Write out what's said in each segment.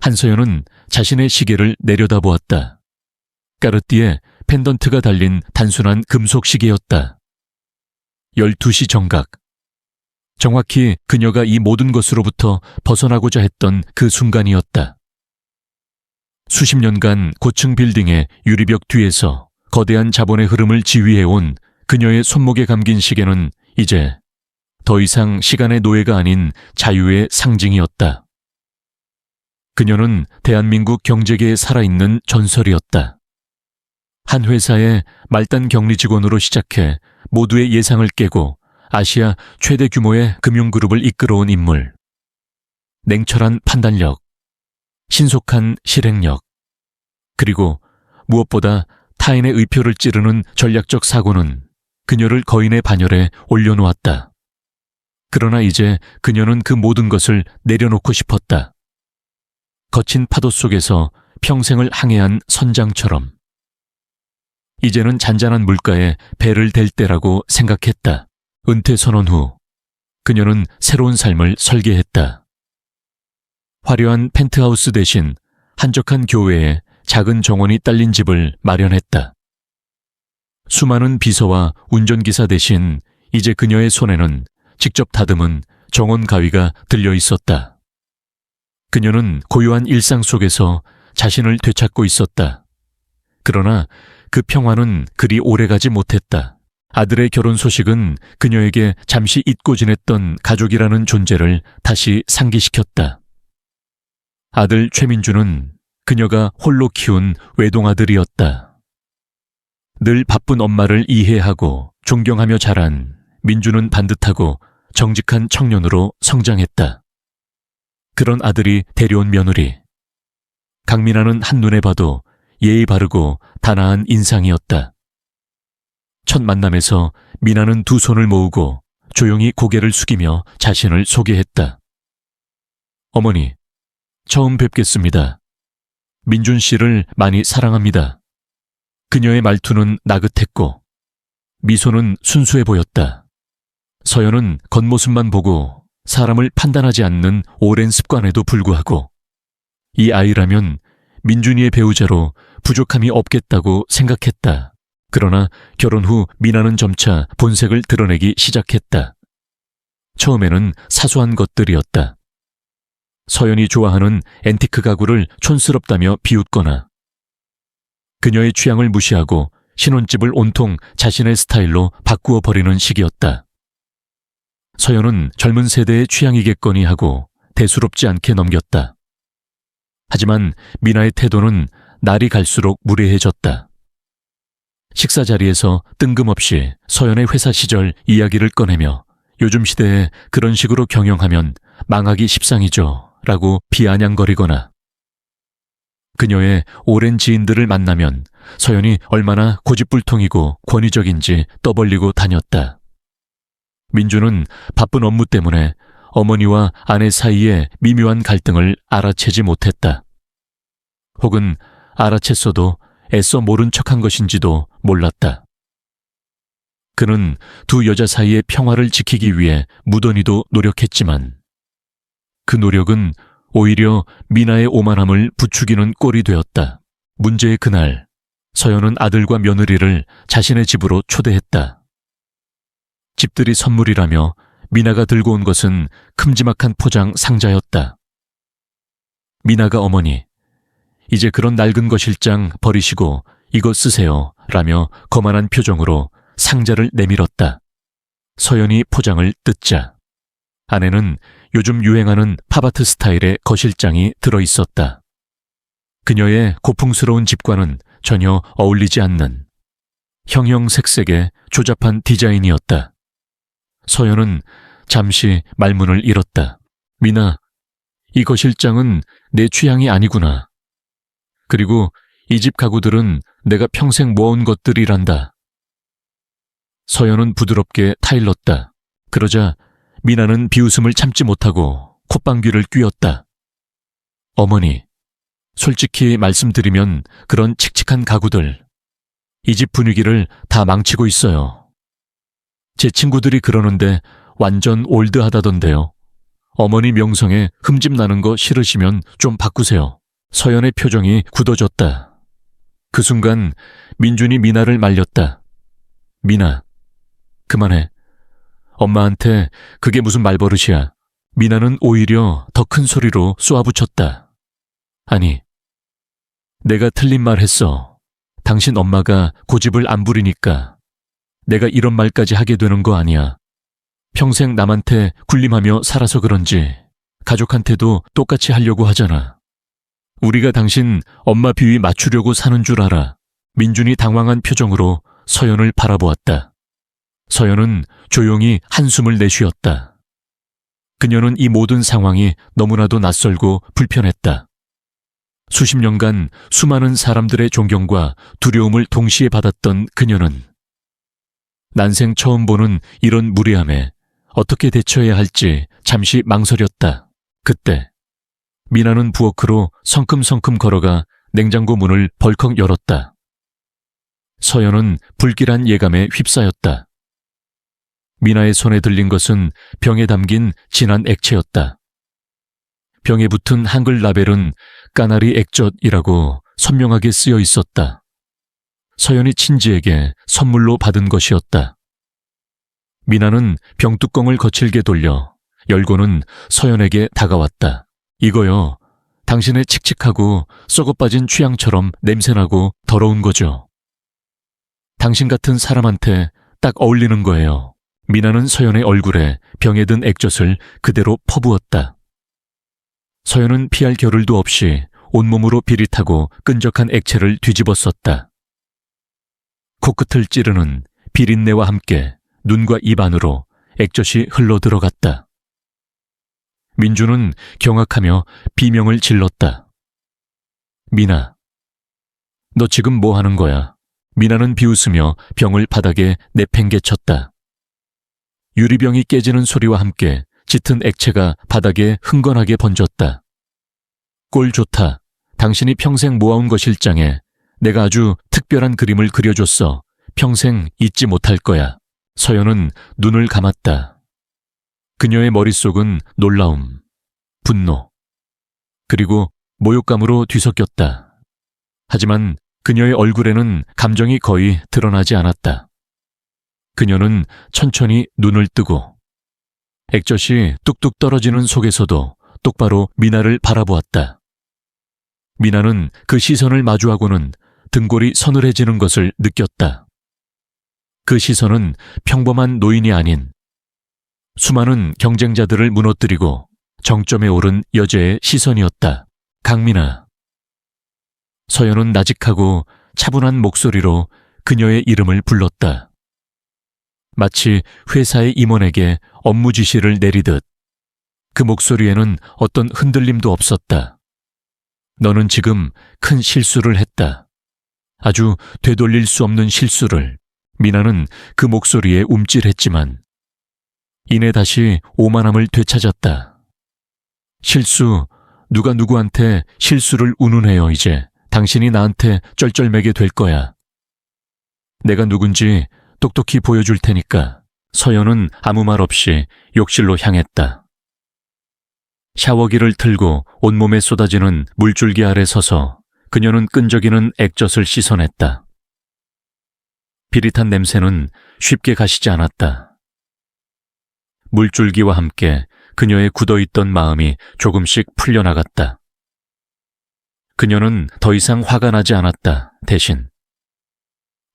한서연은 자신의 시계를 내려다보았다. 까르띠에 펜던트가 달린 단순한 금속 시계였다. 12시 정각. 정확히 그녀가 이 모든 것으로부터 벗어나고자 했던 그 순간이었다. 수십 년간 고층 빌딩의 유리벽 뒤에서 거대한 자본의 흐름을 지휘해온 그녀의 손목에 감긴 시계는 이제 더 이상 시간의 노예가 아닌 자유의 상징이었다. 그녀는 대한민국 경제계에 살아있는 전설이었다. 한 회사의 말단 격리 직원으로 시작해 모두의 예상을 깨고 아시아 최대 규모의 금융그룹을 이끌어온 인물. 냉철한 판단력, 신속한 실행력, 그리고 무엇보다 타인의 의표를 찌르는 전략적 사고는 그녀를 거인의 반열에 올려놓았다. 그러나 이제 그녀는 그 모든 것을 내려놓고 싶었다. 거친 파도 속에서 평생을 항해한 선장처럼. 이제는 잔잔한 물가에 배를 댈 때라고 생각했다. 은퇴 선언 후 그녀는 새로운 삶을 설계했다. 화려한 펜트하우스 대신 한적한 교외에 작은 정원이 딸린 집을 마련했다. 수많은 비서와 운전기사 대신 이제 그녀의 손에는 직접 다듬은 정원 가위가 들려 있었다. 그녀는 고요한 일상 속에서 자신을 되찾고 있었다. 그러나 그 평화는 그리 오래가지 못했다. 아들의 결혼 소식은 그녀에게 잠시 잊고 지냈던 가족이라는 존재를 다시 상기시켰다. 아들 최민주는 그녀가 홀로 키운 외동아들이었다. 늘 바쁜 엄마를 이해하고 존경하며 자란 민주는 반듯하고 정직한 청년으로 성장했다. 그런 아들이 데려온 며느리. 강민아는 한눈에 봐도 예의 바르고 단아한 인상이었다. 첫 만남에서 미나는 두 손을 모으고 조용히 고개를 숙이며 자신을 소개했다. 어머니, 처음 뵙겠습니다. 민준 씨를 많이 사랑합니다. 그녀의 말투는 나긋했고 미소는 순수해 보였다. 서연은 겉모습만 보고 사람을 판단하지 않는 오랜 습관에도 불구하고 이 아이라면 민준이의 배우자로 부족함이 없겠다고 생각했다. 그러나 결혼 후 미나는 점차 본색을 드러내기 시작했다. 처음에는 사소한 것들이었다. 서연이 좋아하는 앤티크 가구를 촌스럽다며 비웃거나 그녀의 취향을 무시하고 신혼집을 온통 자신의 스타일로 바꾸어 버리는 시기였다. 서연은 젊은 세대의 취향이겠거니 하고 대수롭지 않게 넘겼다. 하지만 미나의 태도는 날이 갈수록 무례해졌다. 식사 자리에서 뜬금없이 서연의 회사 시절 이야기를 꺼내며 요즘 시대에 그런 식으로 경영하면 망하기 십상이죠 라고 비아냥거리거나 그녀의 오랜 지인들을 만나면 서연이 얼마나 고집불통이고 권위적인지 떠벌리고 다녔다. 민주는 바쁜 업무 때문에 어머니와 아내 사이의 미묘한 갈등을 알아채지 못했다. 혹은 알아챘어도 애써 모른 척한 것인지도 몰랐다. 그는 두 여자 사이의 평화를 지키기 위해 무던히도 노력했지만 그 노력은 오히려 미나의 오만함을 부추기는 꼴이 되었다. 문제의 그날, 서연은 아들과 며느리를 자신의 집으로 초대했다. 집들이 선물이라며 미나가 들고 온 것은 큼지막한 포장 상자였다. 미나가 어머니, 이제 그런 낡은 거실장 버리시고 이거 쓰세요 라며 거만한 표정으로 상자를 내밀었다. 서연이 포장을 뜯자 안에는 요즘 유행하는 팝아트 스타일의 거실장이 들어있었다. 그녀의 고풍스러운 집과는 전혀 어울리지 않는 형형색색의 조잡한 디자인이었다. 서연은 잠시 말문을 잃었다. 미나, 이 거실장은 내 취향이 아니구나. 그리고 이 집 가구들은 내가 평생 모아온 것들이란다. 서연은 부드럽게 타일렀다. 그러자 미나는 비웃음을 참지 못하고 콧방귀를 뀌었다. 어머니, 솔직히 말씀드리면 그런 칙칙한 가구들, 이 집 분위기를 다 망치고 있어요. 제 친구들이 그러는데 완전 올드하다던데요. 어머니 명성에 흠집 나는 거 싫으시면 좀 바꾸세요. 서연의 표정이 굳어졌다. 그 순간 민준이 미나를 말렸다. 미나, 그만해. 엄마한테 그게 무슨 말버릇이야. 미나는 오히려 더 큰 소리로 쏘아붙였다. 아니, 내가 틀린 말 했어. 당신 엄마가 고집을 안 부리니까 내가 이런 말까지 하게 되는 거 아니야. 평생 남한테 군림하며 살아서 그런지 가족한테도 똑같이 하려고 하잖아. 우리가 당신 엄마 비위 맞추려고 사는 줄 알아. 민준이 당황한 표정으로 서연을 바라보았다. 서연은 조용히 한숨을 내쉬었다. 그녀는 이 모든 상황이 너무나도 낯설고 불편했다. 수십 년간 수많은 사람들의 존경과 두려움을 동시에 받았던 그녀는 난생 처음 보는 이런 무례함에 어떻게 대처해야 할지 잠시 망설였다. 그때 미나는 부엌으로 성큼성큼 걸어가 냉장고 문을 벌컥 열었다. 서연은 불길한 예감에 휩싸였다. 미나의 손에 들린 것은 병에 담긴 진한 액체였다. 병에 붙은 한글 라벨은 까나리 액젓이라고 선명하게 쓰여 있었다. 서연이 친지에게 선물로 받은 것이었다. 미나는 병뚜껑을 거칠게 돌려 열고는 서연에게 다가왔다. 이거요, 당신의 칙칙하고 썩어빠진 취향처럼 냄새나고 더러운 거죠. 당신 같은 사람한테 딱 어울리는 거예요. 미나는 서연의 얼굴에 병에 든 액젓을 그대로 퍼부었다. 서연은 피할 겨를도 없이 온몸으로 비릿하고 끈적한 액체를 뒤집었었다. 코끝을 찌르는 비린내와 함께 눈과 입 안으로 액젓이 흘러 들어갔다. 민주는 경악하며 비명을 질렀다. 미나, 너 지금 뭐 하는 거야? 미나는 비웃으며 병을 바닥에 내팽개쳤다. 유리병이 깨지는 소리와 함께 짙은 액체가 바닥에 흥건하게 번졌다. 꼴 좋다. 당신이 평생 모아온 것일장에 내가 아주 특별한 그림을 그려줬어. 평생 잊지 못할 거야. 서연은 눈을 감았다. 그녀의 머릿속은 놀라움, 분노, 그리고 모욕감으로 뒤섞였다. 하지만 그녀의 얼굴에는 감정이 거의 드러나지 않았다. 그녀는 천천히 눈을 뜨고 액젓이 뚝뚝 떨어지는 속에서도 똑바로 미나를 바라보았다. 미나는 그 시선을 마주하고는 등골이 서늘해지는 것을 느꼈다. 그 시선은 평범한 노인이 아닌 수많은 경쟁자들을 무너뜨리고 정점에 오른 여자의 시선이었다. 강미나. 서연은 나직하고 차분한 목소리로 그녀의 이름을 불렀다. 마치 회사의 임원에게 업무 지시를 내리듯 그 목소리에는 어떤 흔들림도 없었다. 너는 지금 큰 실수를 했다. 아주 되돌릴 수 없는 실수를. 미나는 그 목소리에 움찔했지만 이내 다시 오만함을 되찾았다. 실수, 누가 누구한테 실수를 운운해요. 이제 당신이 나한테 쩔쩔매게 될 거야. 내가 누군지 똑똑히 보여줄 테니까. 서연은 아무 말 없이 욕실로 향했다. 샤워기를 틀고 온몸에 쏟아지는 물줄기 아래 서서 그녀는 끈적이는 액젓을 씻어냈다. 비릿한 냄새는 쉽게 가시지 않았다. 물줄기와 함께 그녀의 굳어있던 마음이 조금씩 풀려나갔다. 그녀는 더 이상 화가 나지 않았다. 대신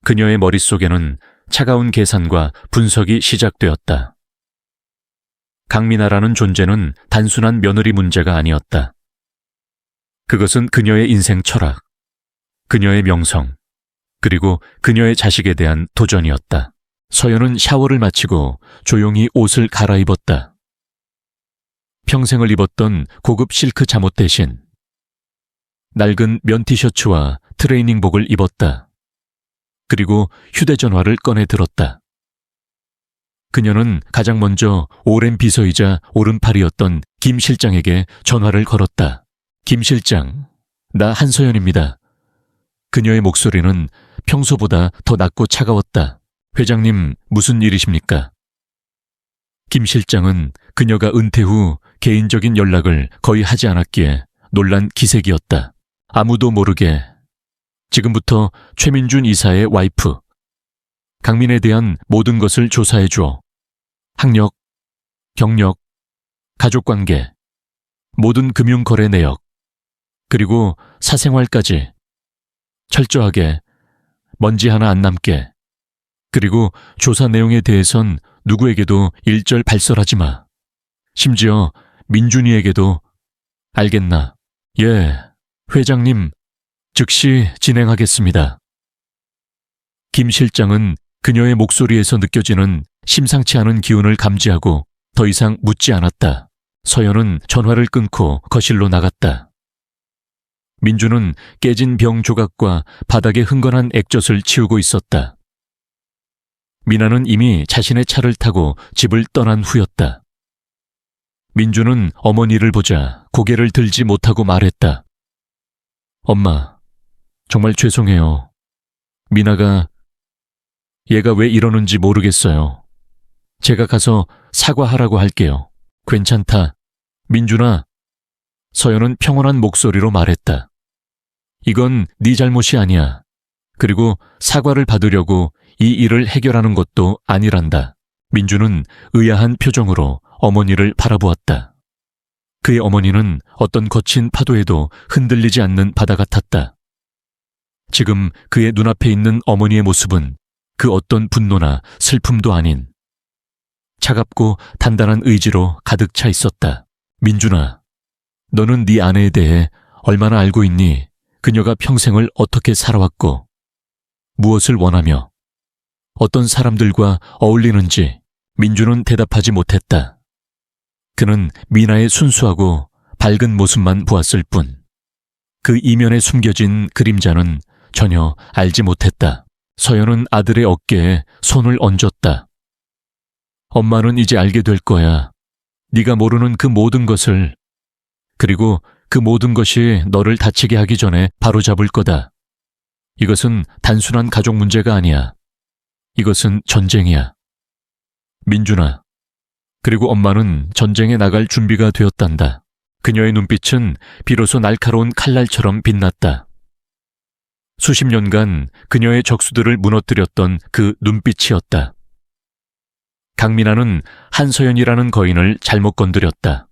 그녀의 머릿속에는 차가운 계산과 분석이 시작되었다. 강미나라는 존재는 단순한 며느리 문제가 아니었다. 그것은 그녀의 인생 철학, 그녀의 명성, 그리고 그녀의 자식에 대한 도전이었다. 서연은 샤워를 마치고 조용히 옷을 갈아입었다. 평생을 입었던 고급 실크 잠옷 대신 낡은 면 티셔츠와 트레이닝복을 입었다. 그리고 휴대전화를 꺼내 들었다. 그녀는 가장 먼저 오랜 비서이자 오른팔이었던 김 실장에게 전화를 걸었다. 김 실장, 나 한서연입니다. 그녀의 목소리는 평소보다 더 낮고 차가웠다. 회장님, 무슨 일이십니까? 김 실장은 그녀가 은퇴 후 개인적인 연락을 거의 하지 않았기에 놀란 기색이었다. 아무도 모르게 지금부터 최민준 이사의 와이프 강민에 대한 모든 것을 조사해줘. 학력, 경력, 가족관계, 모든 금융거래 내역, 그리고 사생활까지 철저하게 먼지 하나 안 남게. 그리고 조사 내용에 대해선 누구에게도 일절 발설하지 마. 심지어 민준이에게도. 알겠나? 예, 회장님, 즉시 진행하겠습니다. 김 실장은 그녀의 목소리에서 느껴지는 심상치 않은 기운을 감지하고 더 이상 묻지 않았다. 서연은 전화를 끊고 거실로 나갔다. 민주는 깨진 병 조각과 바닥에 흥건한 액젓을 치우고 있었다. 미나는 이미 자신의 차를 타고 집을 떠난 후였다. 민주는 어머니를 보자 고개를 들지 못하고 말했다. 엄마, 정말 죄송해요. 미나가, 얘가 왜 이러는지 모르겠어요. 제가 가서 사과하라고 할게요. 괜찮다. 민준아. 서연은 평온한 목소리로 말했다. 이건 네 잘못이 아니야. 그리고 사과를 받으려고 이 일을 해결하는 것도 아니란다. 민주는 의아한 표정으로 어머니를 바라보았다. 그의 어머니는 어떤 거친 파도에도 흔들리지 않는 바다 같았다. 지금 그의 눈앞에 있는 어머니의 모습은 그 어떤 분노나 슬픔도 아닌 차갑고 단단한 의지로 가득 차 있었다. 민준아, 너는 네 아내에 대해 얼마나 알고 있니? 그녀가 평생을 어떻게 살아왔고 무엇을 원하며 어떤 사람들과 어울리는지. 민주는 대답하지 못했다. 그는 미나의 순수하고 밝은 모습만 보았을 뿐 그 이면에 숨겨진 그림자는 전혀 알지 못했다. 서연은 아들의 어깨에 손을 얹었다. 엄마는 이제 알게 될 거야. 네가 모르는 그 모든 것을. 그리고 그 모든 것이 너를 다치게 하기 전에 바로잡을 거다. 이것은 단순한 가족 문제가 아니야. 이것은 전쟁이야. 민준아. 그리고 엄마는 전쟁에 나갈 준비가 되었단다. 그녀의 눈빛은 비로소 날카로운 칼날처럼 빛났다. 수십 년간 그녀의 적수들을 무너뜨렸던 그 눈빛이었다. 강민아는 한서연이라는 거인을 잘못 건드렸다.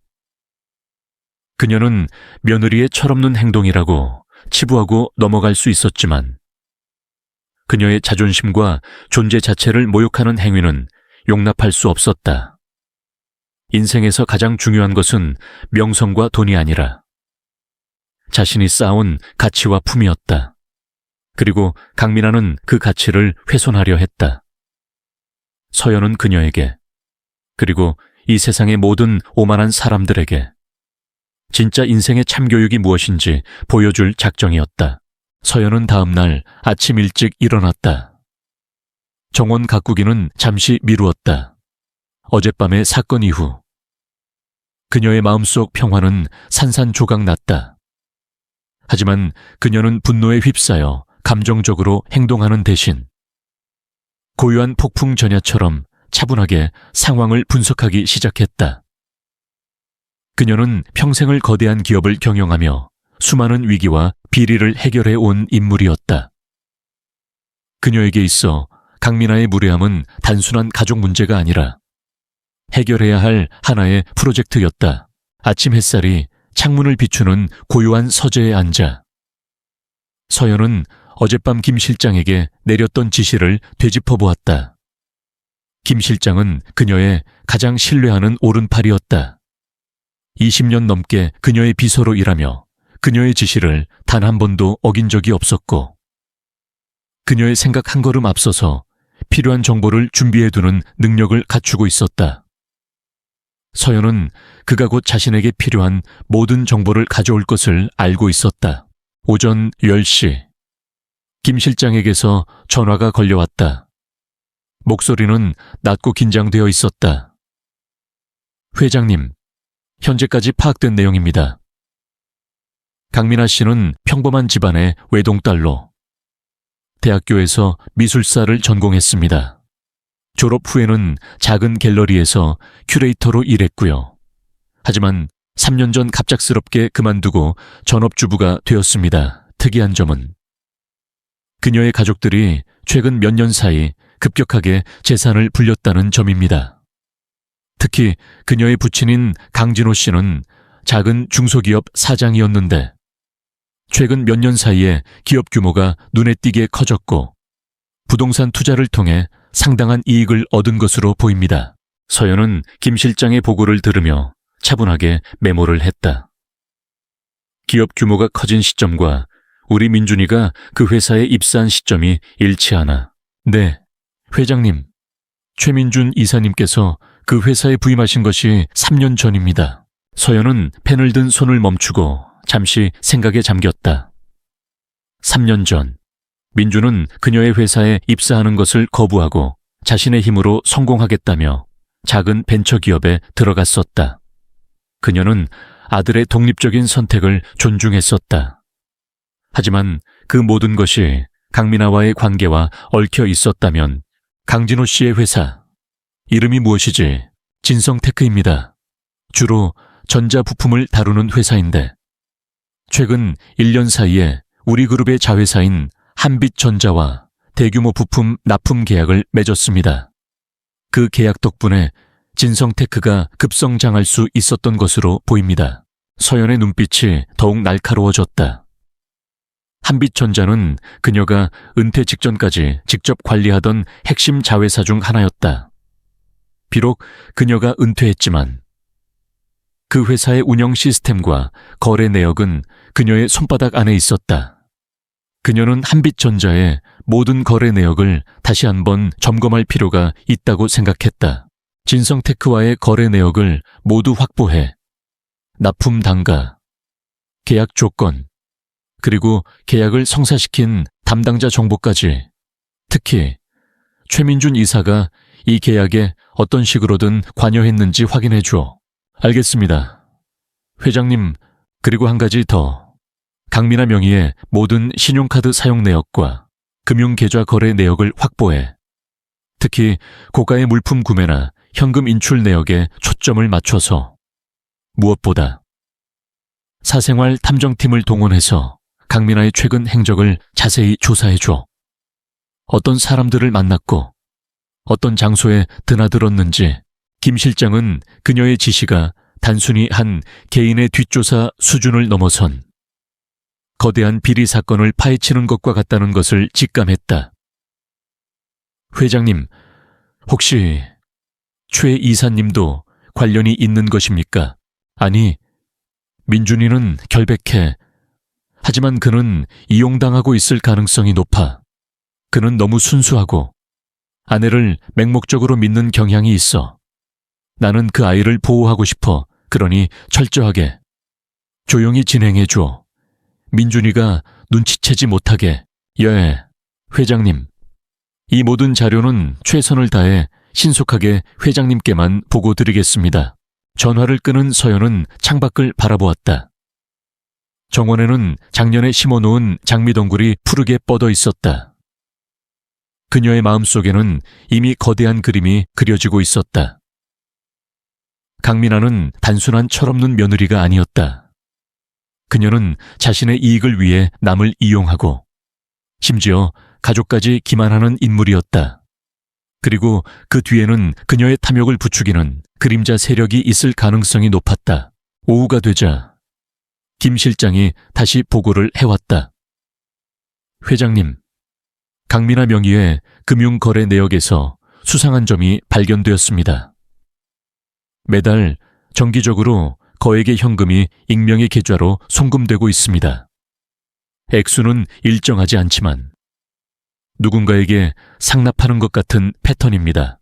그녀는 며느리의 철없는 행동이라고 치부하고 넘어갈 수 있었지만 그녀의 자존심과 존재 자체를 모욕하는 행위는 용납할 수 없었다. 인생에서 가장 중요한 것은 명성과 돈이 아니라 자신이 쌓아온 가치와 품이었다. 그리고 강민아는 그 가치를 훼손하려 했다. 서연은 그녀에게, 그리고 이 세상의 모든 오만한 사람들에게 진짜 인생의 참교육이 무엇인지 보여줄 작정이었다. 서연은 다음 날 아침 일찍 일어났다. 정원 가꾸기는 잠시 미루었다. 어젯밤의 사건 이후 그녀의 마음속 평화는 산산조각 났다. 하지만 그녀는 분노에 휩싸여 감정적으로 행동하는 대신 고요한 폭풍 전야처럼 차분하게 상황을 분석하기 시작했다. 그녀는 평생을 거대한 기업을 경영하며 수많은 위기와 비리를 해결해 온 인물이었다. 그녀에게 있어 강민아의 무례함은 단순한 가족 문제가 아니라 해결해야 할 하나의 프로젝트였다. 아침 햇살이 창문을 비추는 고요한 서재에 앉아 서연은 어젯밤 김 실장에게 내렸던 지시를 되짚어 보았다. 김 실장은 그녀의 가장 신뢰하는 오른팔이었다. 20년 넘게 그녀의 비서로 일하며 그녀의 지시를 단 한 번도 어긴 적이 없었고 그녀의 생각 한 걸음 앞서서 필요한 정보를 준비해두는 능력을 갖추고 있었다. 서연은 그가 곧 자신에게 필요한 모든 정보를 가져올 것을 알고 있었다. 오전 10시 김 실장에게서 전화가 걸려왔다. 목소리는 낮고 긴장되어 있었다. 회장님, 현재까지 파악된 내용입니다. 강민아 씨는 평범한 집안의 외동딸로 대학교에서 미술사를 전공했습니다. 졸업 후에는 작은 갤러리에서 큐레이터로 일했고요. 하지만 3년 전 갑작스럽게 그만두고 전업주부가 되었습니다. 특이한 점은 그녀의 가족들이 최근 몇 년 사이 급격하게 재산을 불렸다는 점입니다. 특히 그녀의 부친인 강진호 씨는 작은 중소기업 사장이었는데 최근 몇 년 사이에 기업 규모가 눈에 띄게 커졌고 부동산 투자를 통해 상당한 이익을 얻은 것으로 보입니다. 서연은 김 실장의 보고를 들으며 차분하게 메모를 했다. 기업 규모가 커진 시점과 우리 민준이가 그 회사에 입사한 시점이 일치하나? 네, 회장님. 최민준 이사님께서 그 회사에 부임하신 것이 3년 전입니다. 서연은 펜을 든 손을 멈추고 잠시 생각에 잠겼다. 3년 전, 민준은 그녀의 회사에 입사하는 것을 거부하고 자신의 힘으로 성공하겠다며 작은 벤처기업에 들어갔었다. 그녀는 아들의 독립적인 선택을 존중했었다. 하지만 그 모든 것이 강민아와의 관계와 얽혀 있었다면 강진호 씨의 회사, 이름이 무엇이지? 진성테크입니다. 주로 전자부품을 다루는 회사인데 최근 1년 사이에 우리 그룹의 자회사인 한빛전자와 대규모 부품 납품 계약을 맺었습니다. 그 계약 덕분에 진성테크가 급성장할 수 있었던 것으로 보입니다. 서연의 눈빛이 더욱 날카로워졌다. 한빛전자는 그녀가 은퇴 직전까지 직접 관리하던 핵심 자회사 중 하나였다. 비록 그녀가 은퇴했지만 그 회사의 운영 시스템과 거래 내역은 그녀의 손바닥 안에 있었다. 그녀는 한빛전자의 모든 거래 내역을 다시 한번 점검할 필요가 있다고 생각했다. 진성테크와의 거래 내역을 모두 확보해 납품 단가, 계약 조건, 그리고 계약을 성사시킨 담당자 정보까지, 특히 최민준 이사가 이 계약에 어떤 식으로든 관여했는지 확인해줘. 알겠습니다. 회장님, 그리고 한 가지 더. 강민아 명의의 모든 신용카드 사용 내역과 금융계좌 거래 내역을 확보해 특히 고가의 물품 구매나 현금 인출 내역에 초점을 맞춰서 무엇보다 사생활 탐정팀을 동원해서 강민아의 최근 행적을 자세히 조사해줘. 어떤 사람들을 만났고 어떤 장소에 드나들었는지. 김 실장은 그녀의 지시가 단순히 한 개인의 뒷조사 수준을 넘어선 거대한 비리 사건을 파헤치는 것과 같다는 것을 직감했다. 회장님, 혹시 최 이사님도 관련이 있는 것입니까? 아니, 민준이는 결백해. 하지만 그는 이용당하고 있을 가능성이 높아. 그는 너무 순수하고 아내를 맹목적으로 믿는 경향이 있어. 나는 그 아이를 보호하고 싶어. 그러니 철저하게 조용히 진행해줘. 민준이가 눈치채지 못하게. 예, 회장님. 이 모든 자료는 최선을 다해 신속하게 회장님께만 보고드리겠습니다. 전화를 끊은 서연은 창밖을 바라보았다. 정원에는 작년에 심어놓은 장미덩굴이 푸르게 뻗어 있었다. 그녀의 마음속에는 이미 거대한 그림이 그려지고 있었다. 강민아는 단순한 철없는 며느리가 아니었다. 그녀는 자신의 이익을 위해 남을 이용하고 심지어 가족까지 기만하는 인물이었다. 그리고 그 뒤에는 그녀의 탐욕을 부추기는 그림자 세력이 있을 가능성이 높았다. 오후가 되자 김 실장이 다시 보고를 해왔다. 회장님, 강민아 명의의 금융거래 내역에서 수상한 점이 발견되었습니다. 매달 정기적으로 거액의 현금이 익명의 계좌로 송금되고 있습니다. 액수는 일정하지 않지만 누군가에게 상납하는 것 같은 패턴입니다.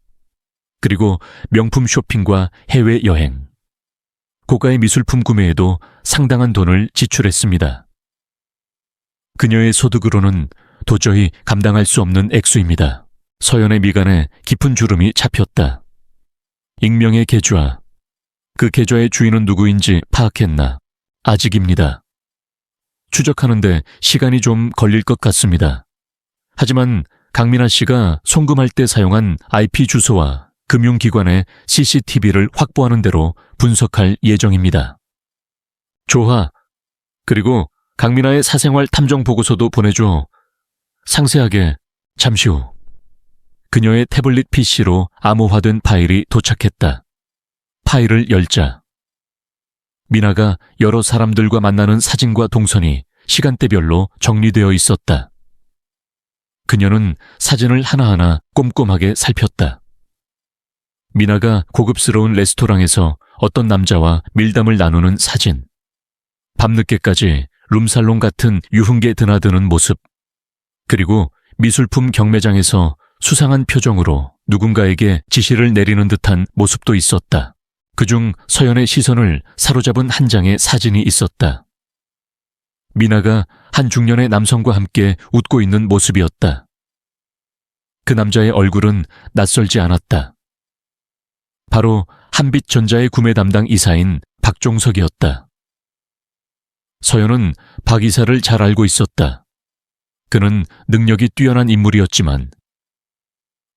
그리고 명품 쇼핑과 해외여행, 고가의 미술품 구매에도 상당한 돈을 지출했습니다. 그녀의 소득으로는 도저히 감당할 수 없는 액수입니다. 서연의 미간에 깊은 주름이 잡혔다. 익명의 계좌, 그 계좌의 주인은 누구인지 파악했나? 아직입니다. 추적하는데 시간이 좀 걸릴 것 같습니다. 하지만 강민아 씨가 송금할 때 사용한 IP 주소와 금융기관의 CCTV를 확보하는 대로 분석할 예정입니다. 조하, 그리고 강민아의 사생활 탐정 보고서도 보내줘. 상세하게. 잠시 후 그녀의 태블릿 PC로 암호화된 파일이 도착했다. 파일을 열자 미나가 여러 사람들과 만나는 사진과 동선이 시간대별로 정리되어 있었다. 그녀는 사진을 하나하나 꼼꼼하게 살폈다. 미나가 고급스러운 레스토랑에서 어떤 남자와 밀담을 나누는 사진, 밤늦게까지 룸살롱 같은 유흥계 드나드는 모습, 그리고 미술품 경매장에서 수상한 표정으로 누군가에게 지시를 내리는 듯한 모습도 있었다. 그중 서연의 시선을 사로잡은 한 장의 사진이 있었다. 미나가 한 중년의 남성과 함께 웃고 있는 모습이었다. 그 남자의 얼굴은 낯설지 않았다. 바로 한빛전자의 구매 담당 이사인 박종석이었다. 서연은 박 이사를 잘 알고 있었다. 그는 능력이 뛰어난 인물이었지만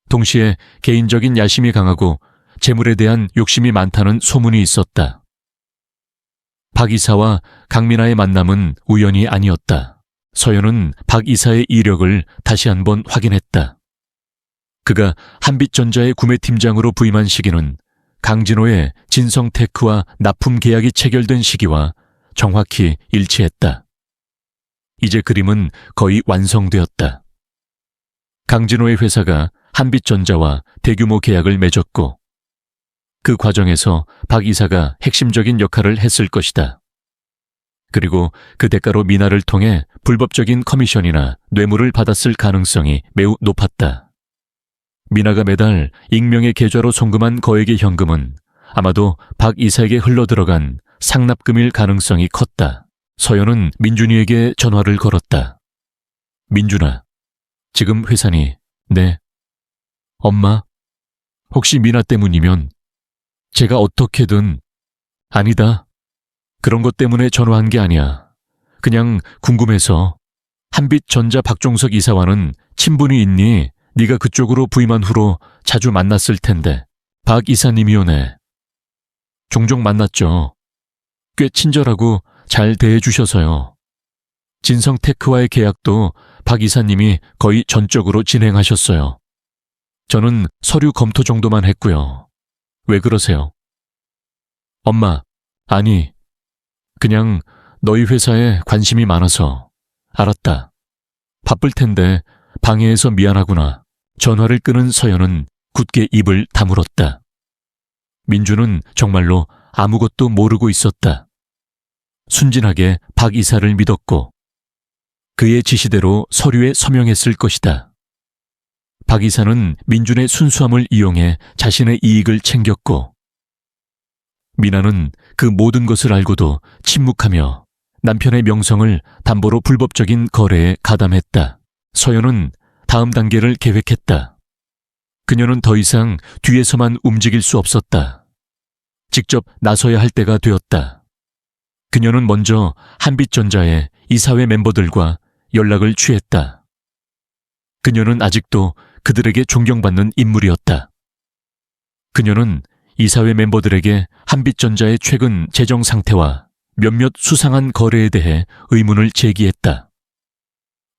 동시에 개인적인 야심이 강하고 재물에 대한 욕심이 많다는 소문이 있었다. 박 이사와 강민아의 만남은 우연이 아니었다. 서연은 박 이사의 이력을 다시 한번 확인했다. 그가 한빛전자의 구매팀장으로 부임한 시기는 강진호의 진성테크와 납품 계약이 체결된 시기와 정확히 일치했다. 이제 그림은 거의 완성되었다. 강진호의 회사가 한빛전자와 대규모 계약을 맺었고 그 과정에서 박 이사가 핵심적인 역할을 했을 것이다. 그리고 그 대가로 미나를 통해 불법적인 커미션이나 뇌물을 받았을 가능성이 매우 높았다. 미나가 매달 익명의 계좌로 송금한 거액의 현금은 아마도 박 이사에게 흘러들어간 상납금일 가능성이 컸다. 서연은 민준이에게 전화를 걸었다. 민준아, 지금 회사니? 네. 엄마, 혹시 미나 때문이면 제가 어떻게든... 아니다. 그런 것 때문에 전화한 게 아니야. 그냥 궁금해서. 한빛전자 박종석 이사와는 친분이 있니? 네가 그쪽으로 부임한 후로 자주 만났을 텐데. 박 이사님이오네. 종종 만났죠. 꽤 친절하고 잘 대해주셔서요. 진성테크와의 계약도 박 이사님이 거의 전적으로 진행하셨어요. 저는 서류 검토 정도만 했고요. 왜 그러세요? 엄마, 아니, 그냥 너희 회사에 관심이 많아서. 알았다. 바쁠 텐데 방해해서 미안하구나. 전화를 끊은 서연은 굳게 입을 다물었다. 민주는 정말로 아무것도 모르고 있었다. 순진하게 박 이사를 믿었고 그의 지시대로 서류에 서명했을 것이다. 박 이사는 민준의 순수함을 이용해 자신의 이익을 챙겼고 미나는 그 모든 것을 알고도 침묵하며 남편의 명성을 담보로 불법적인 거래에 가담했다. 서연은 다음 단계를 계획했다. 그녀는 더 이상 뒤에서만 움직일 수 없었다. 직접 나서야 할 때가 되었다. 그녀는 먼저 한빛전자의 이사회 멤버들과 연락을 취했다. 그녀는 아직도 그들에게 존경받는 인물이었다. 그녀는 이사회 멤버들에게 한빛전자의 최근 재정 상태와 몇몇 수상한 거래에 대해 의문을 제기했다.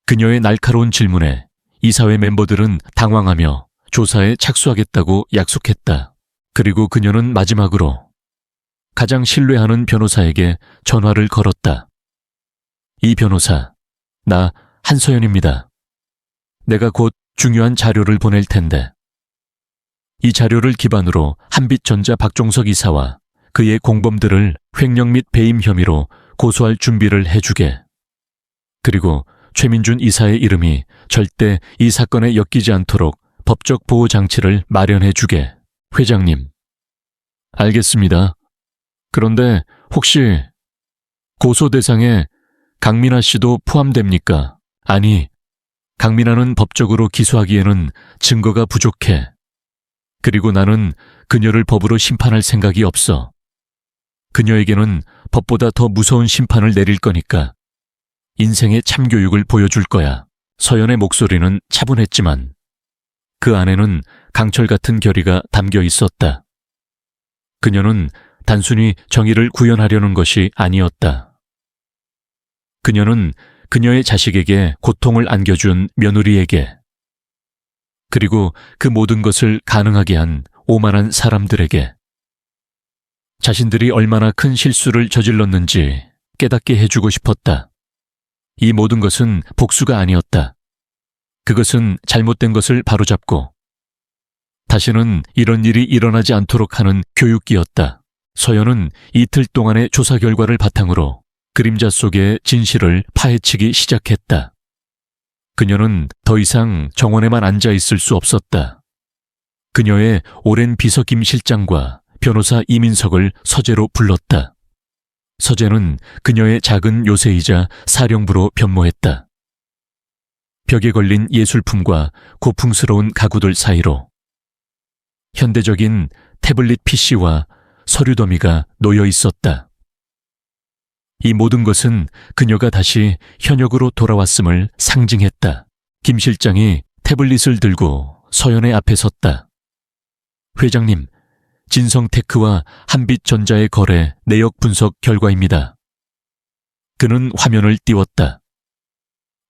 그녀의 날카로운 질문에 이사회 멤버들은 당황하며 조사에 착수하겠다고 약속했다. 그리고 그녀는 마지막으로 가장 신뢰하는 변호사에게 전화를 걸었다. 이 변호사, 나 한서연입니다. 내가 곧 중요한 자료를 보낼 텐데 이 자료를 기반으로 한빛전자 박종석 이사와 그의 공범들을 횡령 및 배임 혐의로 고소할 준비를 해주게. 그리고 최민준 이사의 이름이 절대 이 사건에 엮이지 않도록 법적 보호 장치를 마련해주게. 회장님. 알겠습니다. 그런데 혹시 고소 대상에 강민아 씨도 포함됩니까? 아니, 강민아는 법적으로 기소하기에는 증거가 부족해. 그리고 나는 그녀를 법으로 심판할 생각이 없어. 그녀에게는 법보다 더 무서운 심판을 내릴 거니까 인생의 참교육을 보여줄 거야. 서연의 목소리는 차분했지만 그 안에는 강철 같은 결의가 담겨 있었다. 그녀는 단순히 정의를 구현하려는 것이 아니었다. 그녀는 그녀의 자식에게 고통을 안겨준 며느리에게, 그리고 그 모든 것을 가능하게 한 오만한 사람들에게 자신들이 얼마나 큰 실수를 저질렀는지 깨닫게 해주고 싶었다. 이 모든 것은 복수가 아니었다. 그것은 잘못된 것을 바로잡고 다시는 이런 일이 일어나지 않도록 하는 교육기였다. 서연은 이틀 동안의 조사 결과를 바탕으로 그림자 속의 진실을 파헤치기 시작했다. 그녀는 더 이상 정원에만 앉아 있을 수 없었다. 그녀의 오랜 비서 김 실장과 변호사 이민석을 서재로 불렀다. 서재는 그녀의 작은 요새이자 사령부로 변모했다. 벽에 걸린 예술품과 고풍스러운 가구들 사이로 현대적인 태블릿 PC와 서류 더미가 놓여 있었다. 이 모든 것은 그녀가 다시 현역으로 돌아왔음을 상징했다. 김 실장이 태블릿을 들고 서연의 앞에 섰다. 회장님, 진성테크와 한빛전자의 거래 내역 분석 결과입니다. 그는 화면을 띄웠다.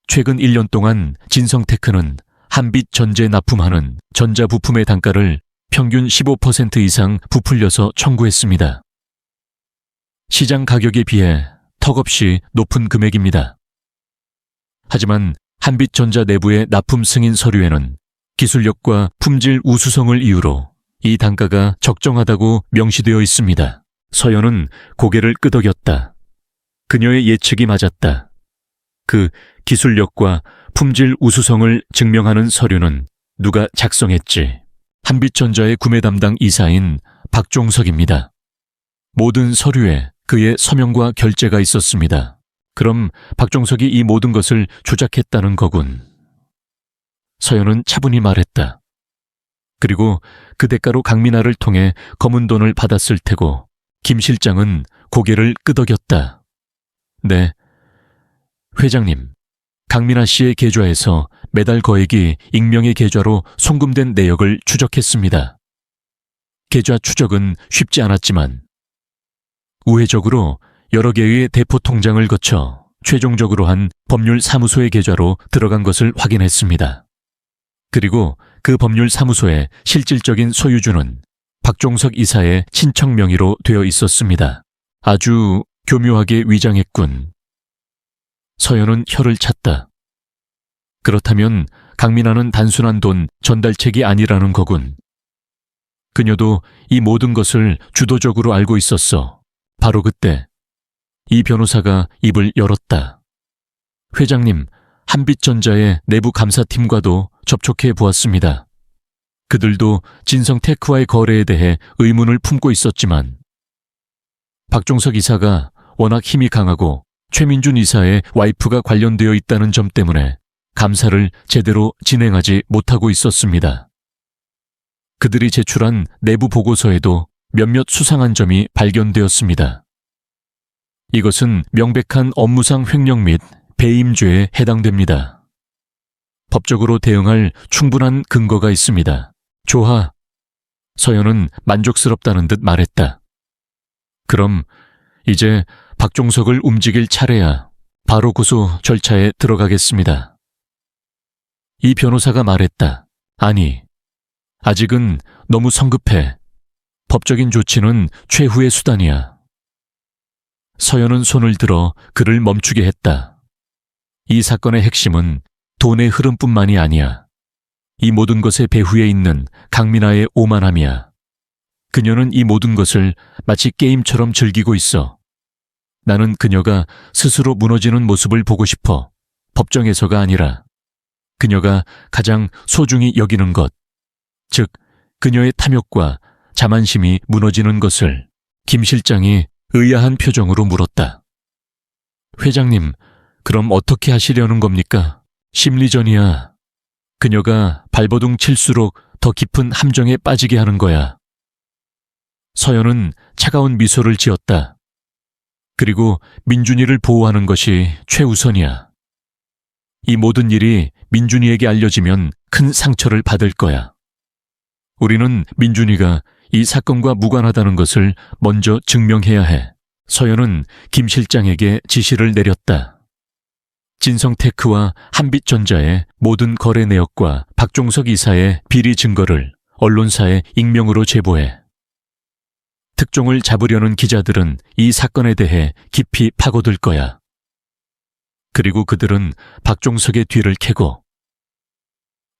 최근 1년 동안 진성테크는 한빛전자에 납품하는 전자부품의 단가를 평균 15% 이상 부풀려서 청구했습니다. 시장 가격에 비해 턱없이 높은 금액입니다. 하지만 한빛전자 내부의 납품 승인 서류에는 기술력과 품질 우수성을 이유로 이 단가가 적정하다고 명시되어 있습니다. 서연은 고개를 끄덕였다. 그녀의 예측이 맞았다. 그 기술력과 품질 우수성을 증명하는 서류는 누가 작성했지? 한빛전자의 구매 담당 이사인 박종석입니다. 모든 서류에 그의 서명과 결재가 있었습니다. 그럼 박종석이 이 모든 것을 조작했다는 거군. 서연은 차분히 말했다. 그리고 그 대가로 강민아를 통해 검은 돈을 받았을 테고 김 실장은 고개를 끄덕였다. 네, 회장님. 강민아 씨의 계좌에서 매달 거액이 익명의 계좌로 송금된 내역을 추적했습니다. 계좌 추적은 쉽지 않았지만 우회적으로 여러 개의 대포 통장을 거쳐 최종적으로 한 법률사무소의 계좌로 들어간 것을 확인했습니다. 그리고 그 법률사무소의 실질적인 소유주는 박종석 이사의 친척 명의로 되어 있었습니다. 아주 교묘하게 위장했군. 서연은 혀를 찼다. 그렇다면 강민아는 단순한 돈 전달책이 아니라는 거군. 그녀도 이 모든 것을 주도적으로 알고 있었어. 바로 그때 이 변호사가 입을 열었다. 회장님, 한빛전자의 내부 감사팀과도 접촉해 보았습니다. 그들도 진성테크와의 거래에 대해 의문을 품고 있었지만 박종석 이사가 워낙 힘이 강하고 최민준 이사의 와이프가 관련되어 있다는 점 때문에 감사를 제대로 진행하지 못하고 있었습니다. 그들이 제출한 내부 보고서에도 몇몇 수상한 점이 발견되었습니다. 이것은 명백한 업무상 횡령 및 배임죄에 해당됩니다. 법적으로 대응할 충분한 근거가 있습니다. 좋아. 서연은 만족스럽다는 듯 말했다. 그럼 이제 박종석을 움직일 차례야. 바로 고소 절차에 들어가겠습니다. 이 변호사가 말했다. 아니, 아직은 너무 성급해. 법적인 조치는 최후의 수단이야. 서연은 손을 들어 그를 멈추게 했다. 이 사건의 핵심은 돈의 흐름뿐만이 아니야. 이 모든 것의 배후에 있는 강민아의 오만함이야. 그녀는 이 모든 것을 마치 게임처럼 즐기고 있어. 나는 그녀가 스스로 무너지는 모습을 보고 싶어. 법정에서가 아니라 그녀가 가장 소중히 여기는 것, 즉 그녀의 탐욕과 자만심이 무너지는 것을. 김 실장이 의아한 표정으로 물었다. 회장님, 그럼 어떻게 하시려는 겁니까? 심리전이야. 그녀가 발버둥 칠수록 더 깊은 함정에 빠지게 하는 거야. 서연은 차가운 미소를 지었다. 그리고 민준이를 보호하는 것이 최우선이야. 이 모든 일이 민준이에게 알려지면 큰 상처를 받을 거야. 우리는 민준이가 이 사건과 무관하다는 것을 먼저 증명해야 해. 서연은 김 실장에게 지시를 내렸다. 진성테크와 한빛전자의 모든 거래 내역과 박종석 이사의 비리 증거를 언론사에 익명으로 제보해. 특종을 잡으려는 기자들은 이 사건에 대해 깊이 파고들 거야. 그리고 그들은 박종석의 뒤를 캐고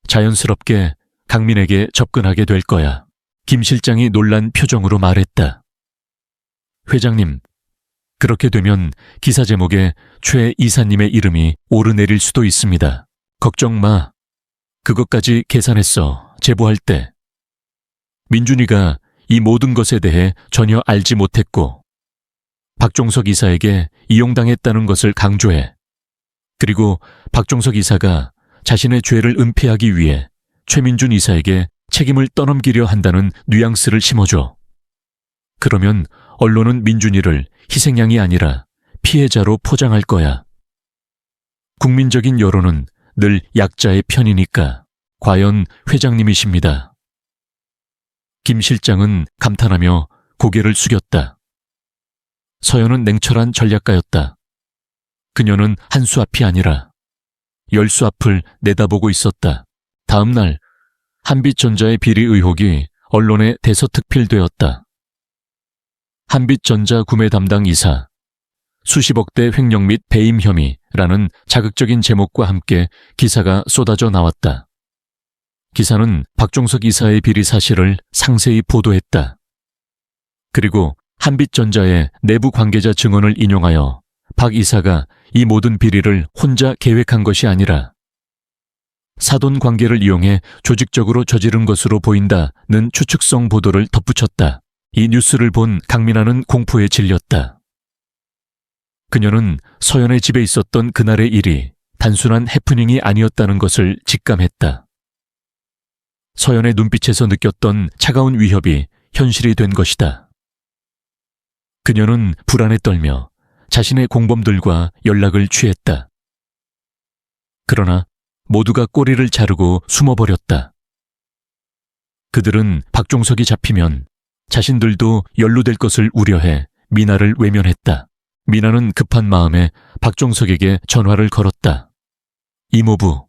자연스럽게 강민에게 접근하게 될 거야. 김 실장이 놀란 표정으로 말했다. 회장님, 그렇게 되면 기사 제목에 최 이사님의 이름이 오르내릴 수도 있습니다. 걱정 마. 그것까지 계산했어. 제보할 때. 민준이가 이 모든 것에 대해 전혀 알지 못했고 박종석 이사에게 이용당했다는 것을 강조해. 그리고 박종석 이사가 자신의 죄를 은폐하기 위해 최민준 이사에게 책임을 떠넘기려 한다는 뉘앙스를 심어줘. 그러면 언론은 민준이를 희생양이 아니라 피해자로 포장할 거야. 국민적인 여론은 늘 약자의 편이니까. 과연 회장님이십니다. 김 실장은 감탄하며 고개를 숙였다. 서연은 냉철한 전략가였다. 그녀는 한 수 앞이 아니라 10수 앞을 내다보고 있었다. 다음 날 한빛전자의 비리 의혹이 언론에 대서특필되었다. 한빛전자 구매 담당 이사, 수십억대 횡령 및 배임 혐의라는 자극적인 제목과 함께 기사가 쏟아져 나왔다. 기사는 박종석 이사의 비리 사실을 상세히 보도했다. 그리고 한빛전자의 내부 관계자 증언을 인용하여 박 이사가 이 모든 비리를 혼자 계획한 것이 아니라 사돈 관계를 이용해 조직적으로 저지른 것으로 보인다는 추측성 보도를 덧붙였다. 이 뉴스를 본 강민아는 공포에 질렸다. 그녀는 서연의 집에 있었던 그날의 일이 단순한 해프닝이 아니었다는 것을 직감했다. 서연의 눈빛에서 느꼈던 차가운 위협이 현실이 된 것이다. 그녀는 불안에 떨며 자신의 공범들과 연락을 취했다. 그러나 모두가 꼬리를 자르고 숨어버렸다. 그들은 박종석이 잡히면 자신들도 연루될 것을 우려해 미나를 외면했다. 미나는 급한 마음에 박종석에게 전화를 걸었다. 이모부,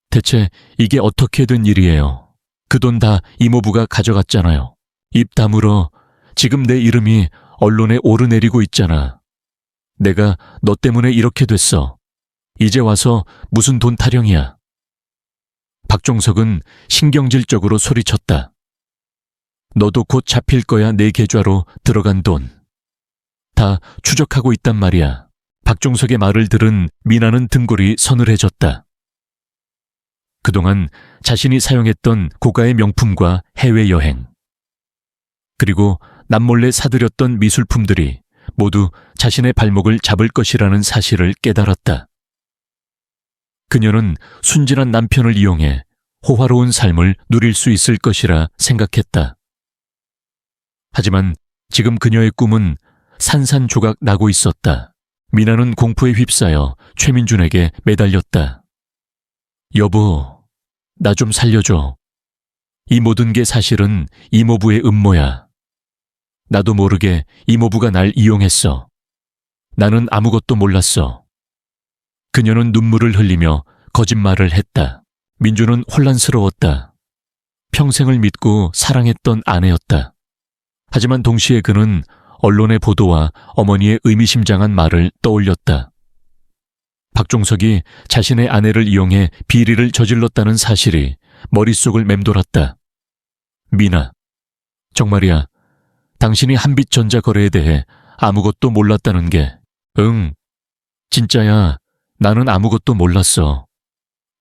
대체 이게 어떻게 된 일이에요? 그 돈 다 이모부가 가져갔잖아요. 입 다물어. 지금 내 이름이 언론에 오르내리고 있잖아. 내가 너 때문에 이렇게 됐어. 이제 와서 무슨 돈 타령이야. 박종석은 신경질적으로 소리쳤다. 너도 곧 잡힐 거야. 내 계좌로 들어간 돈. 다 추적하고 있단 말이야. 박종석의 말을 들은 미나는 등골이 서늘해졌다. 그동안 자신이 사용했던 고가의 명품과 해외여행, 그리고 남몰래 사들였던 미술품들이 모두 자신의 발목을 잡을 것이라는 사실을 깨달았다. 그녀는 순진한 남편을 이용해 호화로운 삶을 누릴 수 있을 것이라 생각했다. 하지만 지금 그녀의 꿈은 산산조각 나고 있었다. 미나는 공포에 휩싸여 최민준에게 매달렸다. 여보, 나 좀 살려줘. 이 모든 게 사실은 이모부의 음모야. 나도 모르게 이모부가 날 이용했어. 나는 아무것도 몰랐어. 그녀는 눈물을 흘리며 거짓말을 했다. 민주는 혼란스러웠다. 평생을 믿고 사랑했던 아내였다. 하지만 동시에 그는 언론의 보도와 어머니의 의미심장한 말을 떠올렸다. 박종석이 자신의 아내를 이용해 비리를 저질렀다는 사실이 머릿속을 맴돌았다. 미나, 정말이야. 당신이 한빛전자 거래에 대해 아무것도 몰랐다는 게. 응, 진짜야. 나는 아무것도 몰랐어.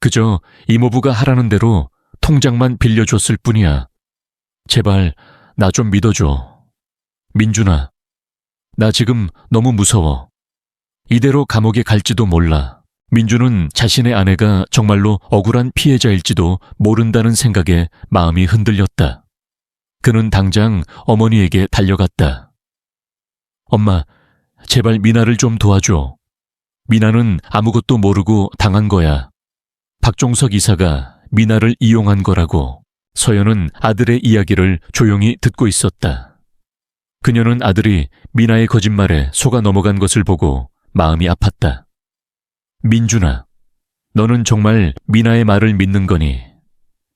그저 이모부가 하라는 대로 통장만 빌려줬을 뿐이야. 제발 나 좀 믿어줘. 민준아, 나 지금 너무 무서워. 이대로 감옥에 갈지도 몰라. 민주는 자신의 아내가 정말로 억울한 피해자일지도 모른다는 생각에 마음이 흔들렸다. 그는 당장 어머니에게 달려갔다. 엄마, 제발 미나를 좀 도와줘. 미나는 아무것도 모르고 당한 거야. 박종석 이사가 미나를 이용한 거라고. 서연은 아들의 이야기를 조용히 듣고 있었다. 그녀는 아들이 미나의 거짓말에 속아 넘어간 것을 보고 마음이 아팠다. 민준아, 너는 정말 미나의 말을 믿는 거니?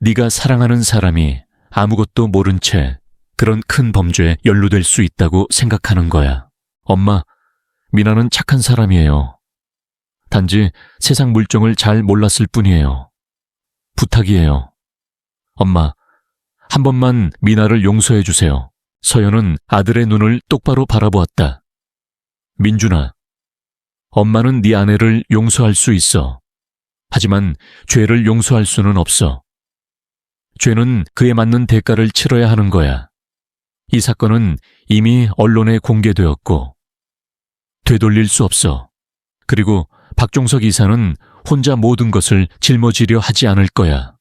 네가 사랑하는 사람이 아무것도 모른 채 그런 큰 범죄에 연루될 수 있다고 생각하는 거야. 엄마, 미나는 착한 사람이에요. 단지 세상 물정을 잘 몰랐을 뿐이에요. 부탁이에요. 엄마, 한 번만 미나를 용서해 주세요. 서연은 아들의 눈을 똑바로 바라보았다. 민준아, 엄마는 네 아내를 용서할 수 있어. 하지만 죄를 용서할 수는 없어. 죄는 그에 맞는 대가를 치러야 하는 거야. 이 사건은 이미 언론에 공개되었고 되돌릴 수 없어. 그리고 박종석 이사는 혼자 모든 것을 짊어지려 하지 않을 거야.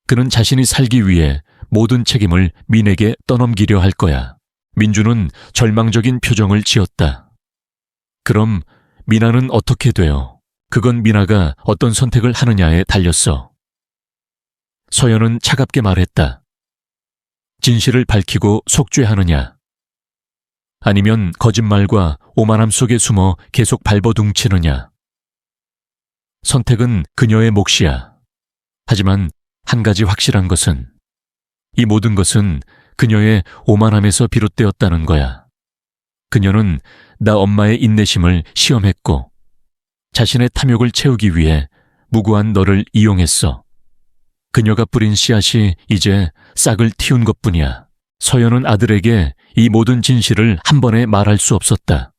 그는 자신이 살기 위해 모든 책임을 민에게 떠넘기려 할 거야. 민주는 절망적인 표정을 지었다. 그럼 미나는 어떻게 돼요? 그건 미나가 어떤 선택을 하느냐에 달렸어. 서연은 차갑게 말했다. 진실을 밝히고 속죄하느냐? 아니면 거짓말과 오만함 속에 숨어 계속 발버둥치느냐? 선택은 그녀의 몫이야. 하지만 한 가지 확실한 것은 이 모든 것은 그녀의 오만함에서 비롯되었다는 거야. 그녀는 나 엄마의 인내심을 시험했고 자신의 탐욕을 채우기 위해 무고한 너를 이용했어. 그녀가 뿌린 씨앗이 이제 싹을 틔운 것뿐이야. 서연은 아들에게 이 모든 진실을 한 번에 말할 수 없었다.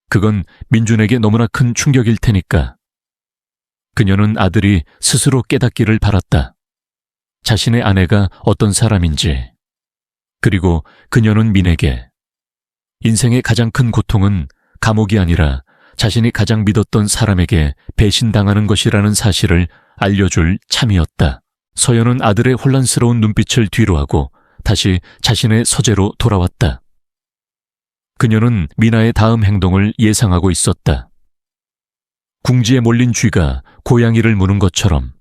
그건 민준에게 너무나 큰 충격일 테니까. 그녀는 아들이 스스로 깨닫기를 바랐다. 자신의 아내가 어떤 사람인지. 그리고 그녀는 민에게 인생의 가장 큰 고통은 감옥이 아니라 자신이 가장 믿었던 사람에게 배신당하는 것이라는 사실을 알려줄 참이었다. 서연은 아들의 혼란스러운 눈빛을 뒤로하고 다시 자신의 서재로 돌아왔다. 그녀는 미나의 다음 행동을 예상하고 있었다. 궁지에 몰린 쥐가 고양이를 무는 것처럼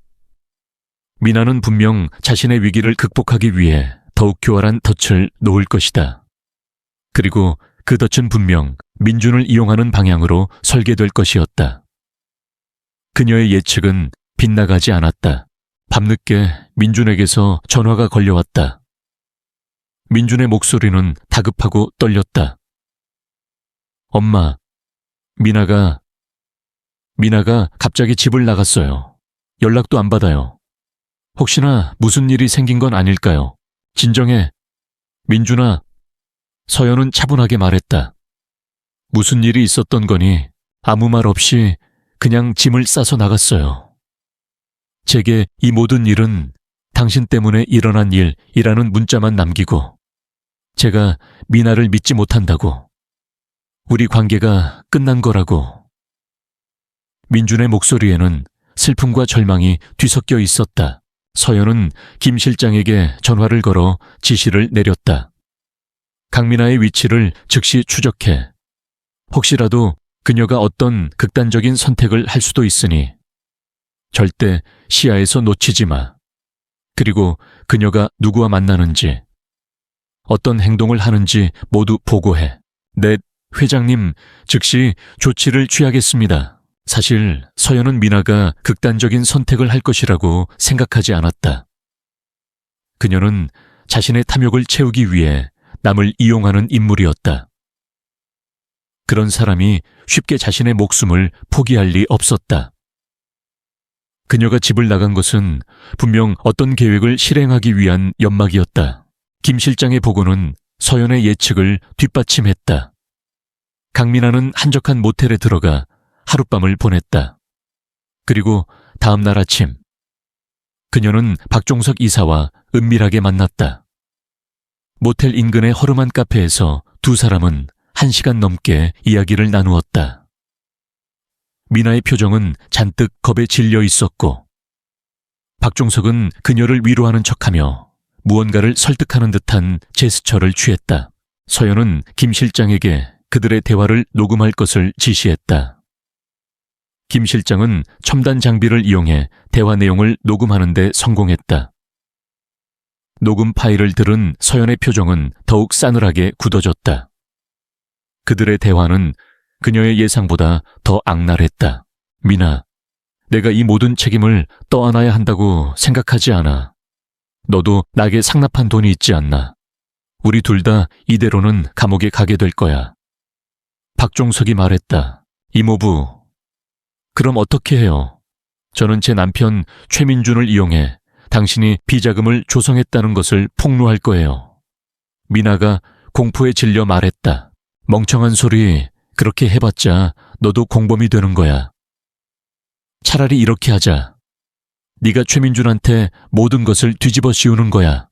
미나는 분명 자신의 위기를 극복하기 위해 더욱 교활한 덫을 놓을 것이다. 그리고 그 덫은 분명 민준을 이용하는 방향으로 설계될 것이었다. 그녀의 예측은 빗나가지 않았다. 밤늦게 민준에게서 전화가 걸려왔다. 민준의 목소리는 다급하고 떨렸다. 엄마, 미나가 갑자기 집을 나갔어요. 연락도 안 받아요. 혹시나 무슨 일이 생긴 건 아닐까요? 진정해. 민준아, 서연은 차분하게 말했다. 무슨 일이 있었던 거니? 아무 말 없이 그냥 짐을 싸서 나갔어요. 제게 이 모든 일은 당신 때문에 일어난 일이라는 문자만 남기고 제가 미나를 믿지 못한다고, 우리 관계가 끝난 거라고. 민준의 목소리에는 슬픔과 절망이 뒤섞여 있었다. 서연은 김 실장에게 전화를 걸어 지시를 내렸다. 강미나의 위치를 즉시 추적해. 혹시라도 그녀가 어떤 극단적인 선택을 할 수도 있으니 절대 시야에서 놓치지 마. 그리고 그녀가 누구와 만나는지, 어떤 행동을 하는지 모두 보고해. 네, 회장님, 즉시 조치를 취하겠습니다. 사실 서연은 미나가 극단적인 선택을 할 것이라고 생각하지 않았다. 그녀는 자신의 탐욕을 채우기 위해 남을 이용하는 인물이었다. 그런 사람이 쉽게 자신의 목숨을 포기할 리 없었다. 그녀가 집을 나간 것은 분명 어떤 계획을 실행하기 위한 연막이었다. 김 실장의 보고는 서연의 예측을 뒷받침했다. 강민아는 한적한 모텔에 들어가 하룻밤을 보냈다. 그리고 다음 날 아침, 그녀는 박종석 이사와 은밀하게 만났다. 모텔 인근의 허름한 카페에서 두 사람은 1시간 넘게 이야기를 나누었다. 미나의 표정은 잔뜩 겁에 질려 있었고 박종석은 그녀를 위로하는 척하며 무언가를 설득하는 듯한 제스처를 취했다. 서연은 김 실장에게 그들의 대화를 녹음할 것을 지시했다. 김 실장은 첨단 장비를 이용해 대화 내용을 녹음하는 데 성공했다. 녹음 파일을 들은 서연의 표정은 더욱 싸늘하게 굳어졌다. 그들의 대화는 그녀의 예상보다 더 악랄했다. 미나, 내가 이 모든 책임을 떠안아야 한다고 생각하지 않아. 너도 나에게 상납한 돈이 있지 않나. 우리 둘 다 이대로는 감옥에 가게 될 거야. 박종석이 말했다. 이모부, 그럼 어떻게 해요? 저는 제 남편 최민준을 이용해 당신이 비자금을 조성했다는 것을 폭로할 거예요. 미나가 공포에 질려 말했다. 멍청한 소리, 그렇게 해봤자 너도 공범이 되는 거야. 차라리 이렇게 하자. 네가 최민준한테 모든 것을 뒤집어 씌우는 거야.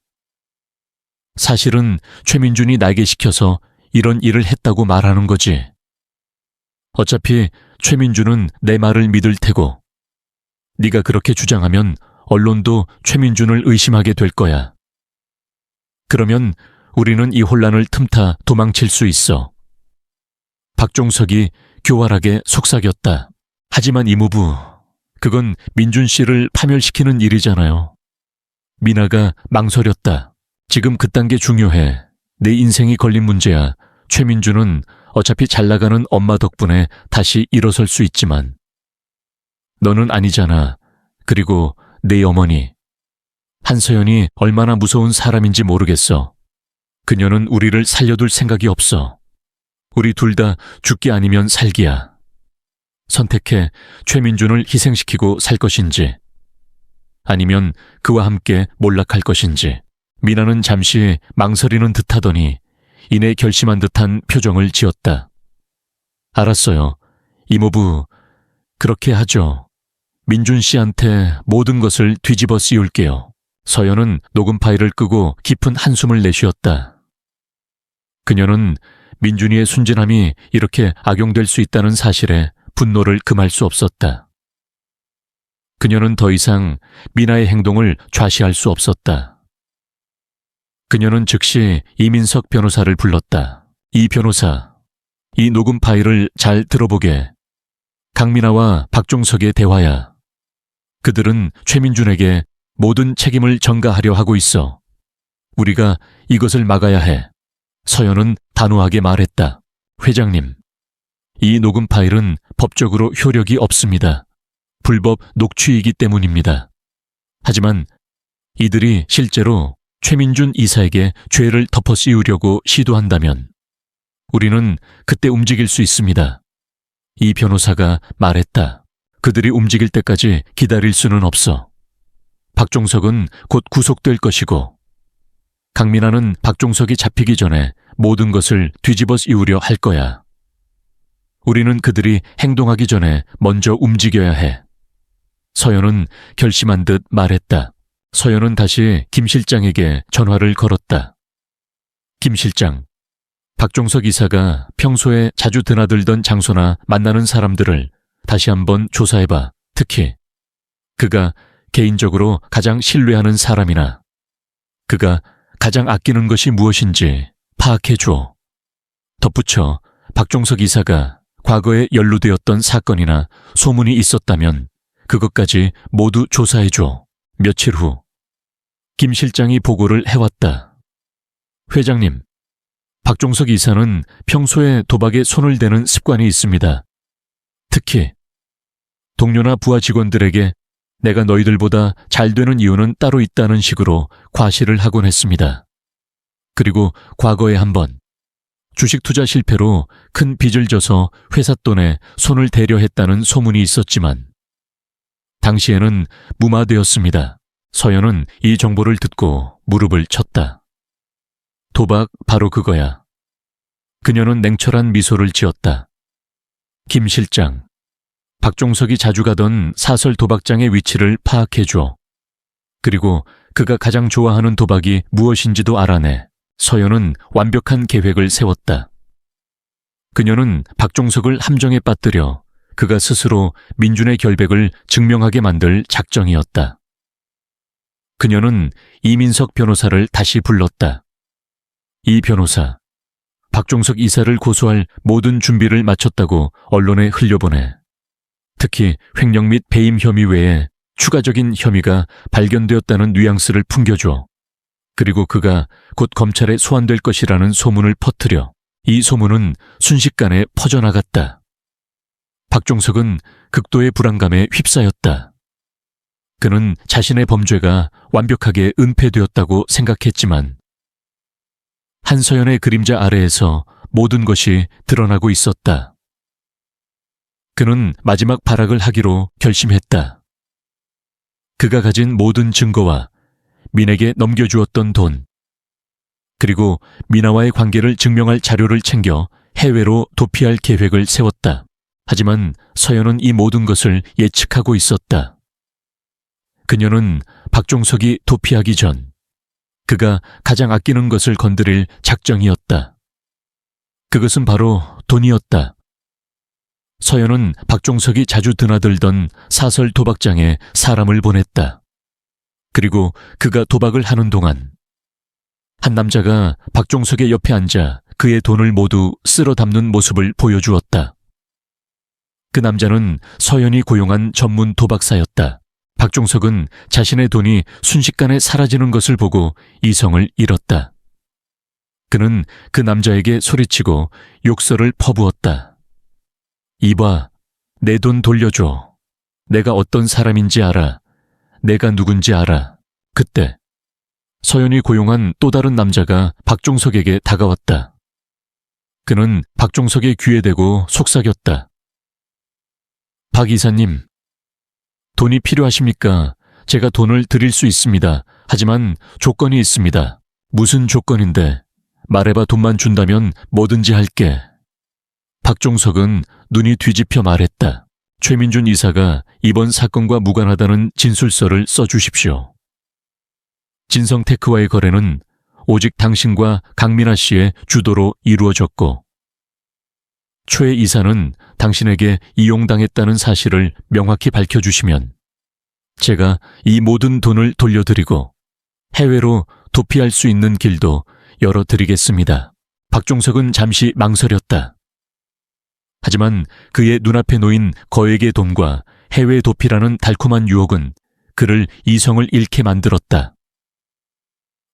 사실은 최민준이 나에게 시켜서 이런 일을 했다고 말하는 거지. 어차피 최민준은 내 말을 믿을 테고, 네가 그렇게 주장하면 언론도 최민준을 의심하게 될 거야. 그러면 우리는 이 혼란을 틈타 도망칠 수 있어. 박종석이 교활하게 속삭였다. 하지만 이모부, 그건 민준 씨를 파멸시키는 일이잖아요. 미나가 망설였다. 지금 그딴 게 중요해. 내 인생이 걸린 문제야. 최민준은 어차피 잘나가는 엄마 덕분에 다시 일어설 수 있지만 너는 아니잖아. 그리고 내 어머니. 한서연이 얼마나 무서운 사람인지 모르겠어. 그녀는 우리를 살려둘 생각이 없어. 우리 둘 다 죽기 아니면 살기야. 선택해 최민준을 희생시키고 살 것인지 아니면 그와 함께 몰락할 것인지. 미나는 잠시 망설이는 듯하더니 이내 결심한 듯한 표정을 지었다. 알았어요. 이모부, 그렇게 하죠. 민준 씨한테 모든 것을 뒤집어 씌울게요. 서연은 녹음 파일을 끄고 깊은 한숨을 내쉬었다. 그녀는 민준이의 순진함이 이렇게 악용될 수 있다는 사실에 분노를 금할 수 없었다. 그녀는 더 이상 미나의 행동을 좌시할 수 없었다. 그녀는 즉시 이민석 변호사를 불렀다. 이 변호사, 이 녹음 파일을 잘 들어보게. 강미나와 박종석의 대화야. 그들은 최민준에게 모든 책임을 전가하려 하고 있어. 우리가 이것을 막아야 해. 서연은 단호하게 말했다. 회장님, 이 녹음 파일은 법적으로 효력이 없습니다. 불법 녹취이기 때문입니다. 하지만 이들이 실제로 최민준 이사에게 죄를 덮어씌우려고 시도한다면 우리는 그때 움직일 수 있습니다. 이 변호사가 말했다. 그들이 움직일 때까지 기다릴 수는 없어. 박종석은 곧 구속될 것이고 강민아는 박종석이 잡히기 전에 모든 것을 뒤집어 씌우려 할 거야. 우리는 그들이 행동하기 전에 먼저 움직여야 해. 서연은 결심한 듯 말했다. 서연은 다시 김 실장에게 전화를 걸었다. 김 실장, 박종석 이사가 평소에 자주 드나들던 장소나 만나는 사람들을 다시 한번 조사해봐. 특히 그가 개인적으로 가장 신뢰하는 사람이나 그가 가장 아끼는 것이 무엇인지 파악해줘. 덧붙여 박종석 이사가 과거에 연루되었던 사건이나 소문이 있었다면 그것까지 모두 조사해줘. 며칠 후 김 실장이 보고를 해왔다. 회장님, 박종석 이사는 평소에 도박에 손을 대는 습관이 있습니다. 특히 동료나 부하 직원들에게 내가 너희들보다 잘 되는 이유는 따로 있다는 식으로 과시를 하곤 했습니다. 그리고 과거에 한번 주식 투자 실패로 큰 빚을 져서 회사 돈에 손을 대려 했다는 소문이 있었지만 당시에는 무마되었습니다. 서연은 이 정보를 듣고 무릎을 쳤다. 도박 바로 그거야. 그녀는 냉철한 미소를 지었다. 김 실장, 박종석이 자주 가던 사설 도박장의 위치를 파악해줘. 그리고 그가 가장 좋아하는 도박이 무엇인지도 알아내. 서연은 완벽한 계획을 세웠다. 그녀는 박종석을 함정에 빠뜨려 그가 스스로 민준의 결백을 증명하게 만들 작정이었다. 그녀는 이민석 변호사를 다시 불렀다. 이 변호사, 박종석 이사를 고소할 모든 준비를 마쳤다고 언론에 흘려보내. 특히 횡령 및 배임 혐의 외에 추가적인 혐의가 발견되었다는 뉘앙스를 풍겨줘. 그리고 그가 곧 검찰에 소환될 것이라는 소문을 퍼뜨려 이 소문은 순식간에 퍼져나갔다. 박종석은 극도의 불안감에 휩싸였다. 그는 자신의 범죄가 완벽하게 은폐되었다고 생각했지만 한서연의 그림자 아래에서 모든 것이 드러나고 있었다. 그는 마지막 발악을 하기로 결심했다. 그가 가진 모든 증거와 민에게 넘겨주었던 돈, 그리고 미나와의 관계를 증명할 자료를 챙겨 해외로 도피할 계획을 세웠다. 하지만 서연은 이 모든 것을 예측하고 있었다. 그녀는 박종석이 도피하기 전 그가 가장 아끼는 것을 건드릴 작정이었다. 그것은 바로 돈이었다. 서연은 박종석이 자주 드나들던 사설 도박장에 사람을 보냈다. 그리고 그가 도박을 하는 동안 한 남자가 박종석의 옆에 앉아 그의 돈을 모두 쓸어 담는 모습을 보여주었다. 그 남자는 서연이 고용한 전문 도박사였다. 박종석은 자신의 돈이 순식간에 사라지는 것을 보고 이성을 잃었다. 그는 그 남자에게 소리치고 욕설을 퍼부었다. 이봐, 내 돈 돌려줘. 내가 어떤 사람인지 알아. 내가 누군지 알아. 그때 서연이 고용한 또 다른 남자가 박종석에게 다가왔다. 그는 박종석의 귀에 대고 속삭였다. 박 이사님, 돈이 필요하십니까? 제가 돈을 드릴 수 있습니다. 하지만 조건이 있습니다. 무슨 조건인데? 말해봐. 돈만 준다면 뭐든지 할게. 박종석은 눈이 뒤집혀 말했다. 최민준 이사가 이번 사건과 무관하다는 진술서를 써주십시오. 진성테크와의 거래는 오직 당신과 강민아 씨의 주도로 이루어졌고 최 이사는 당신에게 이용당했다는 사실을 명확히 밝혀주시면 제가 이 모든 돈을 돌려드리고 해외로 도피할 수 있는 길도 열어드리겠습니다. 박종석은 잠시 망설였다. 하지만 그의 눈앞에 놓인 거액의 돈과 해외 도피라는 달콤한 유혹은 그를 이성을 잃게 만들었다.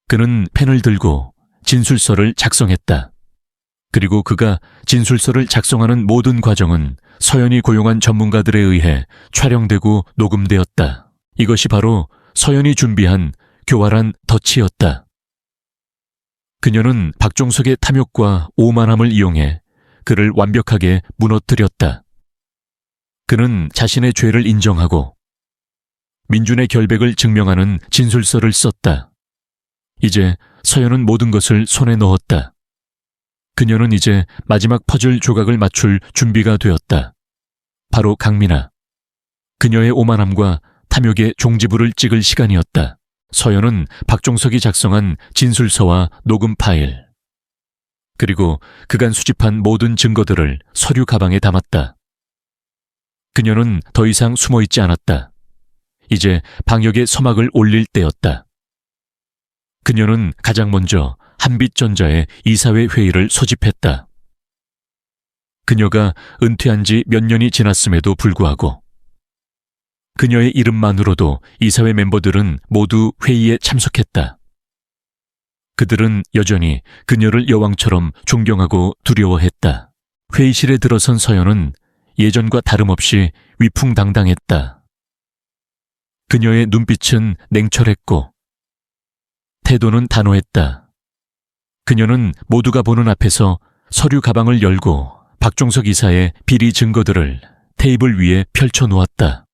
그는 펜을 들고 진술서를 작성했다. 그리고 그가 진술서를 작성하는 모든 과정은 서연이 고용한 전문가들에 의해 촬영되고 녹음되었다. 이것이 바로 서연이 준비한 교활한 덫이었다. 그녀는 박종석의 탐욕과 오만함을 이용해 그를 완벽하게 무너뜨렸다. 그는 자신의 죄를 인정하고 민준의 결백을 증명하는 진술서를 썼다. 이제 서연은 모든 것을 손에 넣었다. 그녀는 이제 마지막 퍼즐 조각을 맞출 준비가 되었다. 바로 강민아. 그녀의 오만함과 탐욕의 종지부를 찍을 시간이었다. 서연은 박종석이 작성한 진술서와 녹음 파일, 그리고 그간 수집한 모든 증거들을 서류 가방에 담았다. 그녀는 더 이상 숨어있지 않았다. 이제 방역의 서막을 올릴 때였다. 그녀는 가장 먼저 한빛전자의 이사회 회의를 소집했다. 그녀가 은퇴한 지 몇 년이 지났음에도 불구하고 그녀의 이름만으로도 이사회 멤버들은 모두 회의에 참석했다. 그들은 여전히 그녀를 여왕처럼 존경하고 두려워했다. 회의실에 들어선 서연은 예전과 다름없이 위풍당당했다. 그녀의 눈빛은 냉철했고 태도는 단호했다. 그녀는 모두가 보는 앞에서 서류 가방을 열고 박종석 이사의 비리 증거들을 테이블 위에 펼쳐놓았다.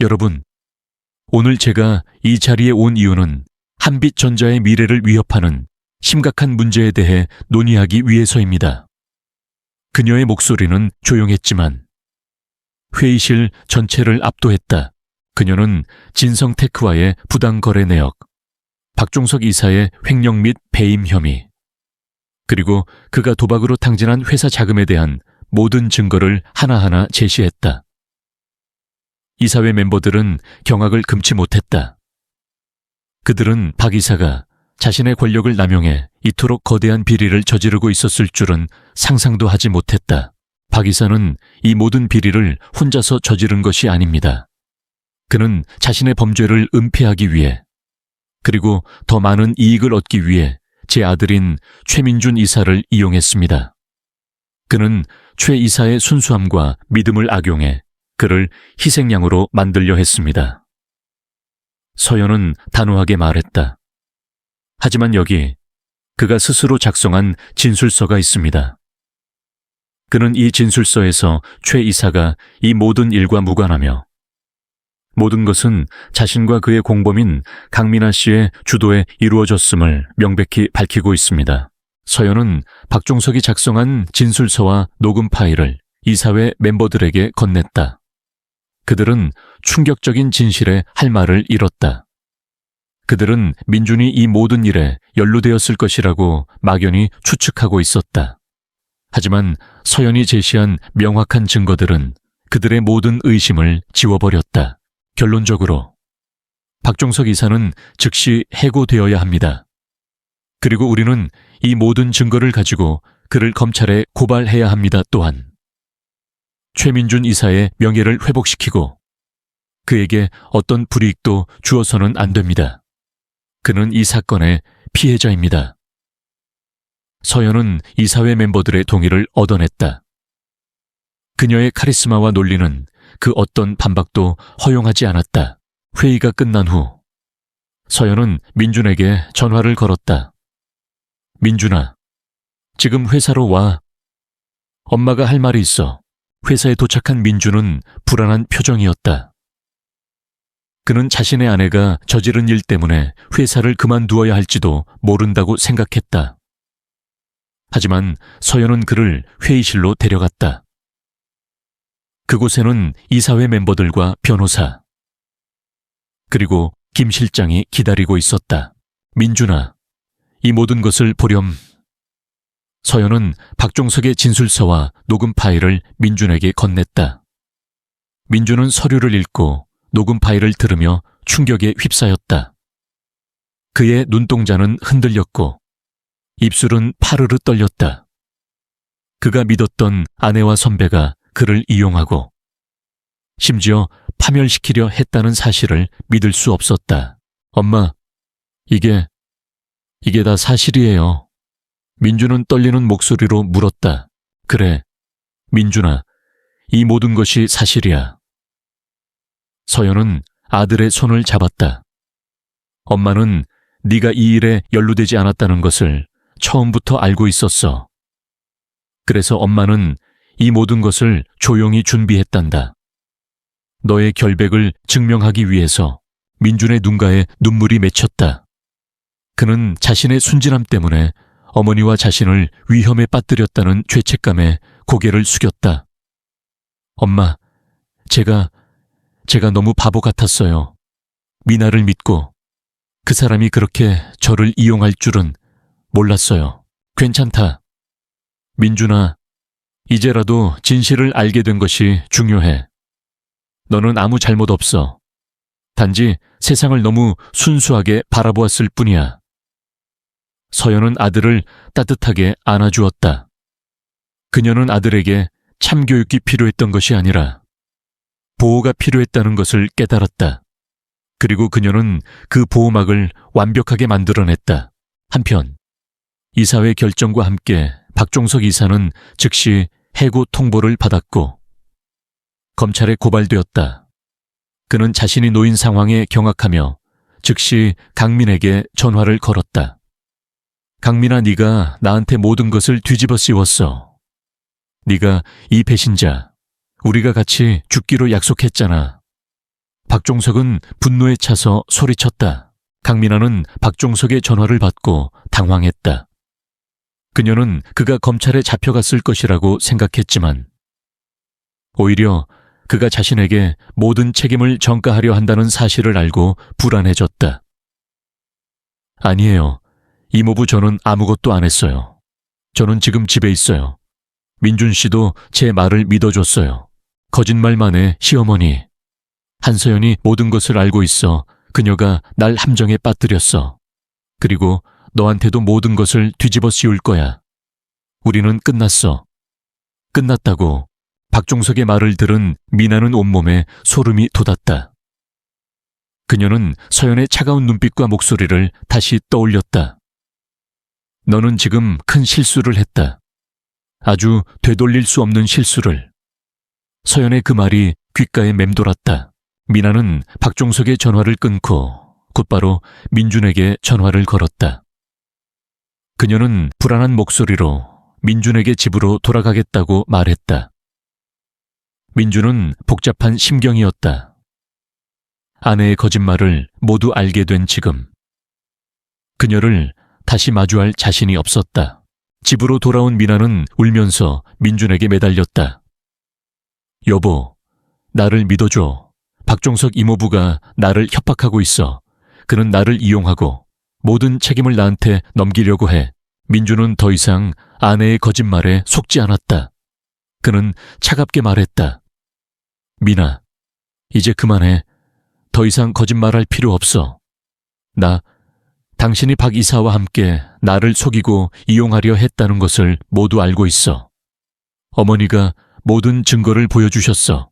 여러분, 오늘 제가 이 자리에 온 이유는 한빛전자의 미래를 위협하는 심각한 문제에 대해 논의하기 위해서입니다. 그녀의 목소리는 조용했지만 회의실 전체를 압도했다. 그녀는 진성테크와의 부당거래 내역, 박종석 이사의 횡령 및 배임 혐의, 그리고 그가 도박으로 탕진한 회사 자금에 대한 모든 증거를 하나하나 제시했다. 이사회 멤버들은 경악을 금치 못했다. 그들은 박 이사가 자신의 권력을 남용해 이토록 거대한 비리를 저지르고 있었을 줄은 상상도 하지 못했다. 박 이사는 이 모든 비리를 혼자서 저지른 것이 아닙니다. 그는 자신의 범죄를 은폐하기 위해, 그리고 더 많은 이익을 얻기 위해 제 아들인 최민준 이사를 이용했습니다. 그는 최 이사의 순수함과 믿음을 악용해 그를 희생양으로 만들려 했습니다. 서연은 단호하게 말했다. 하지만 여기 그가 스스로 작성한 진술서가 있습니다. 그는 이 진술서에서 최 이사가 이 모든 일과 무관하며 모든 것은 자신과 그의 공범인 강민아 씨의 주도에 이루어졌음을 명백히 밝히고 있습니다. 서연은 박종석이 작성한 진술서와 녹음 파일을 이사회 멤버들에게 건넸다. 그들은 충격적인 진실에 할 말을 잃었다. 그들은 민준이 이 모든 일에 연루되었을 것이라고 막연히 추측하고 있었다. 하지만 서연이 제시한 명확한 증거들은 그들의 모든 의심을 지워버렸다. 결론적으로 박종석 이사는 즉시 해고되어야 합니다. 그리고 우리는 이 모든 증거를 가지고 그를 검찰에 고발해야 합니다. 또한 최민준 이사의 명예를 회복시키고 그에게 어떤 불이익도 주어서는 안 됩니다. 그는 이 사건의 피해자입니다. 서연은 이사회 멤버들의 동의를 얻어냈다. 그녀의 카리스마와 논리는 그 어떤 반박도 허용하지 않았다. 회의가 끝난 후 서연은 민준에게 전화를 걸었다. 민준아, 지금 회사로 와. 엄마가 할 말이 있어. 회사에 도착한 민준은 불안한 표정이었다. 그는 자신의 아내가 저지른 일 때문에 회사를 그만두어야 할지도 모른다고 생각했다. 하지만 서연은 그를 회의실로 데려갔다. 그곳에는 이사회 멤버들과 변호사, 그리고 김 실장이 기다리고 있었다. 민준아, 이 모든 것을 보렴. 서연은 박종석의 진술서와 녹음 파일을 민준에게 건넸다. 민준은 서류를 읽고 녹음 파일을 들으며 충격에 휩싸였다. 그의 눈동자는 흔들렸고 입술은 파르르 떨렸다. 그가 믿었던 아내와 선배가 그를 이용하고 심지어 파멸시키려 했다는 사실을 믿을 수 없었다. 엄마, 이게 다 사실이에요. 민준은 떨리는 목소리로 물었다. 그래, 민준아, 이 모든 것이 사실이야. 서연은 아들의 손을 잡았다. 엄마는 네가 이 일에 연루되지 않았다는 것을 처음부터 알고 있었어. 그래서 엄마는 이 모든 것을 조용히 준비했단다. 너의 결백을 증명하기 위해서. 민준의 눈가에 눈물이 맺혔다. 그는 자신의 순진함 때문에 어머니와 자신을 위험에 빠뜨렸다는 죄책감에 고개를 숙였다. 엄마, 제가 너무 바보 같았어요. 미나를 믿고 그 사람이 그렇게 저를 이용할 줄은 몰랐어요. 괜찮다. 민준아, 이제라도 진실을 알게 된 것이 중요해. 너는 아무 잘못 없어. 단지 세상을 너무 순수하게 바라보았을 뿐이야. 서연은 아들을 따뜻하게 안아주었다. 그녀는 아들에게 참교육이 필요했던 것이 아니라 보호가 필요했다는 것을 깨달았다. 그리고 그녀는 그 보호막을 완벽하게 만들어냈다. 한편 이사회 결정과 함께 박종석 이사는 즉시 해고 통보를 받았고 검찰에 고발되었다. 그는 자신이 놓인 상황에 경악하며 즉시 강민에게 전화를 걸었다. 강민아, 네가 나한테 모든 것을 뒤집어 씌웠어. 네가 이 배신자, 우리가 같이 죽기로 약속했잖아. 박종석은 분노에 차서 소리쳤다. 강민아는 박종석의 전화를 받고 당황했다. 그녀는 그가 검찰에 잡혀갔을 것이라고 생각했지만 오히려 그가 자신에게 모든 책임을 전가하려 한다는 사실을 알고 불안해졌다. 아니에요. 이모부, 저는 아무것도 안 했어요. 저는 지금 집에 있어요. 민준 씨도 제 말을 믿어줬어요. 거짓말만 해, 시어머니. 한서연이 모든 것을 알고 있어. 그녀가 날 함정에 빠뜨렸어. 그리고 너한테도 모든 것을 뒤집어 씌울 거야. 우리는 끝났어. 끝났다고 박종석의 말을 들은 미나는 온몸에 소름이 돋았다. 그녀는 서연의 차가운 눈빛과 목소리를 다시 떠올렸다. 너는 지금 큰 실수를 했다. 아주 되돌릴 수 없는 실수를. 서연의 그 말이 귓가에 맴돌았다. 미나는 박종석의 전화를 끊고 곧바로 민준에게 전화를 걸었다. 그녀는 불안한 목소리로 민준에게 집으로 돌아가겠다고 말했다. 민준은 복잡한 심경이었다. 아내의 거짓말을 모두 알게 된 지금. 그녀를 다시 마주할 자신이 없었다. 집으로 돌아온 미나는 울면서 민준에게 매달렸다. 여보, 나를 믿어줘. 박종석 이모부가 나를 협박하고 있어. 그는 나를 이용하고 모든 책임을 나한테 넘기려고 해. 민준은 더 이상 아내의 거짓말에 속지 않았다. 그는 차갑게 말했다. 미나, 이제 그만해. 더 이상 거짓말할 필요 없어. 당신이 박 이사와 함께 나를 속이고 이용하려 했다는 것을 모두 알고 있어. 어머니가 모든 증거를 보여주셨어.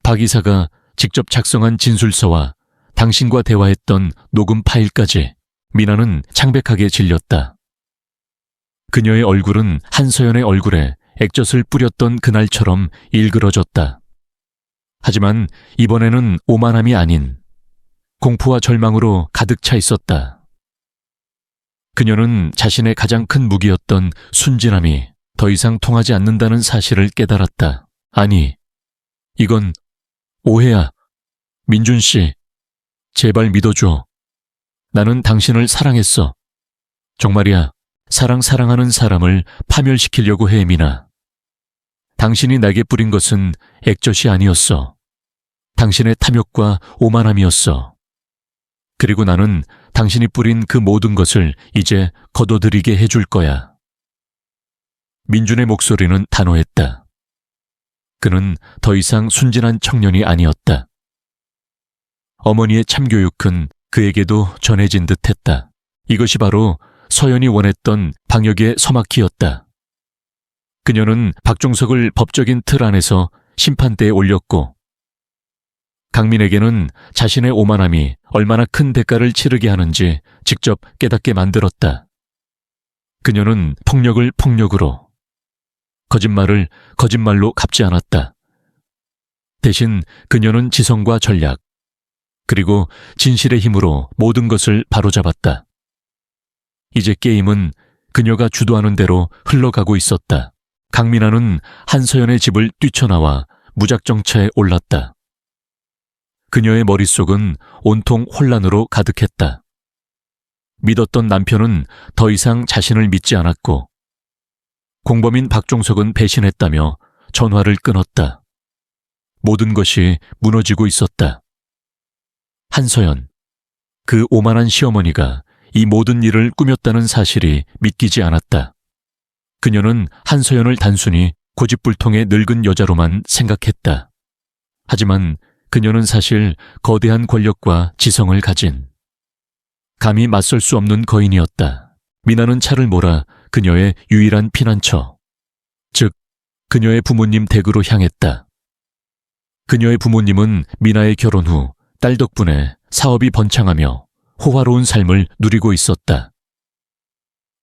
박 이사가 직접 작성한 진술서와 당신과 대화했던 녹음 파일까지. 미나는 창백하게 질렸다. 그녀의 얼굴은 한서연의 얼굴에 액젓을 뿌렸던 그날처럼 일그러졌다. 하지만 이번에는 오만함이 아닌 공포와 절망으로 가득 차 있었다. 그녀는 자신의 가장 큰 무기였던 순진함이 더 이상 통하지 않는다는 사실을 깨달았다. 아니, 이건 오해야. 민준 씨, 제발 믿어줘. 나는 당신을 사랑했어. 정말이야. 사랑하는 사람을 파멸시키려고 해, 미나. 당신이 내게 뿌린 것은 액젓이 아니었어. 당신의 탐욕과 오만함이었어. 그리고 나는 당신이 뿌린 그 모든 것을 이제 거둬들이게 해줄 거야. 민준의 목소리는 단호했다. 그는 더 이상 순진한 청년이 아니었다. 어머니의 참교육은 그에게도 전해진 듯했다. 이것이 바로 서연이 원했던 방역의 서막히였다. 그녀는 박종석을 법적인 틀 안에서 심판대에 올렸고 강민에게는 자신의 오만함이 얼마나 큰 대가를 치르게 하는지 직접 깨닫게 만들었다. 그녀는 폭력을 폭력으로, 거짓말을 거짓말로 갚지 않았다. 대신 그녀는 지성과 전략, 그리고 진실의 힘으로 모든 것을 바로잡았다. 이제 게임은 그녀가 주도하는 대로 흘러가고 있었다. 강민아는 한서연의 집을 뛰쳐나와 무작정차에 올랐다. 그녀의 머릿속은 온통 혼란으로 가득했다. 믿었던 남편은 더 이상 자신을 믿지 않았고 공범인 박종석은 배신했다며 전화를 끊었다. 모든 것이 무너지고 있었다. 한서연, 그 오만한 시어머니가 이 모든 일을 꾸몄다는 사실이 믿기지 않았다. 그녀는 한서연을 단순히 고집불통의 늙은 여자로만 생각했다. 하지만 그녀는 사실 거대한 권력과 지성을 가진 감히 맞설 수 없는 거인이었다. 미나는 차를 몰아 그녀의 유일한 피난처, 즉 그녀의 부모님 댁으로 향했다. 그녀의 부모님은 미나의 결혼 후 딸 덕분에 사업이 번창하며 호화로운 삶을 누리고 있었다.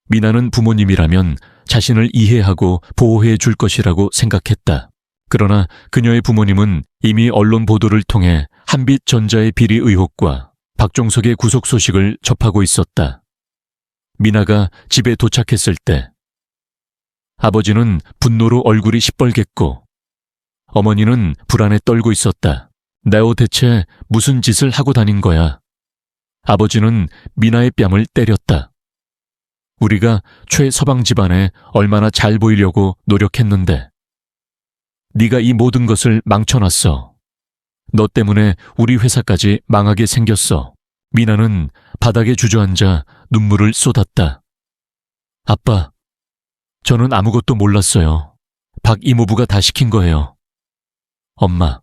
미나는 부모님이라면 자신을 이해하고 보호해 줄 것이라고 생각했다. 그러나 그녀의 부모님은 이미 언론 보도를 통해 한빛전자의 비리 의혹과 박종석의 구속 소식을 접하고 있었다. 미나가 집에 도착했을 때 아버지는 분노로 얼굴이 시뻘갰고 어머니는 불안에 떨고 있었다. 내오 대체 무슨 짓을 하고 다닌 거야? 아버지는 미나의 뺨을 때렸다. 우리가 최서방 집안에 얼마나 잘 보이려고 노력했는데 네가 이 모든 것을 망쳐놨어. 너 때문에 우리 회사까지 망하게 생겼어. 미나는 바닥에 주저앉아 눈물을 쏟았다. 아빠, 저는 아무것도 몰랐어요. 박 이모부가 다 시킨 거예요. 엄마,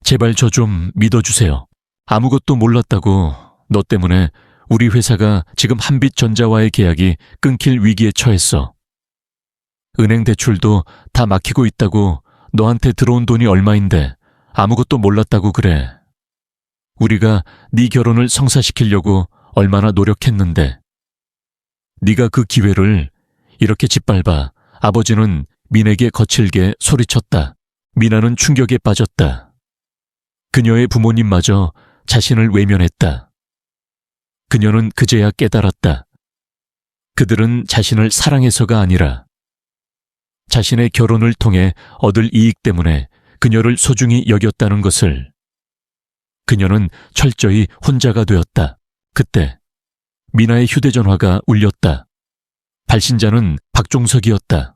제발 저 좀 믿어주세요. 아무것도 몰랐다고 너 때문에 우리 회사가 지금 한빛전자와의 계약이 끊길 위기에 처했어. 은행 대출도 다 막히고 있다고 너한테 들어온 돈이 얼마인데 아무것도 몰랐다고 그래. 우리가 네 결혼을 성사시키려고 얼마나 노력했는데. 네가 그 기회를 이렇게 짓밟아 아버지는 민에게 거칠게 소리쳤다. 미나는 충격에 빠졌다. 그녀의 부모님마저 자신을 외면했다. 그녀는 그제야 깨달았다. 그들은 자신을 사랑해서가 아니라 자신의 결혼을 통해 얻을 이익 때문에 그녀를 소중히 여겼다는 것을. 그녀는 철저히 혼자가 되었다. 그때 미나의 휴대전화가 울렸다. 발신자는 박종석이었다.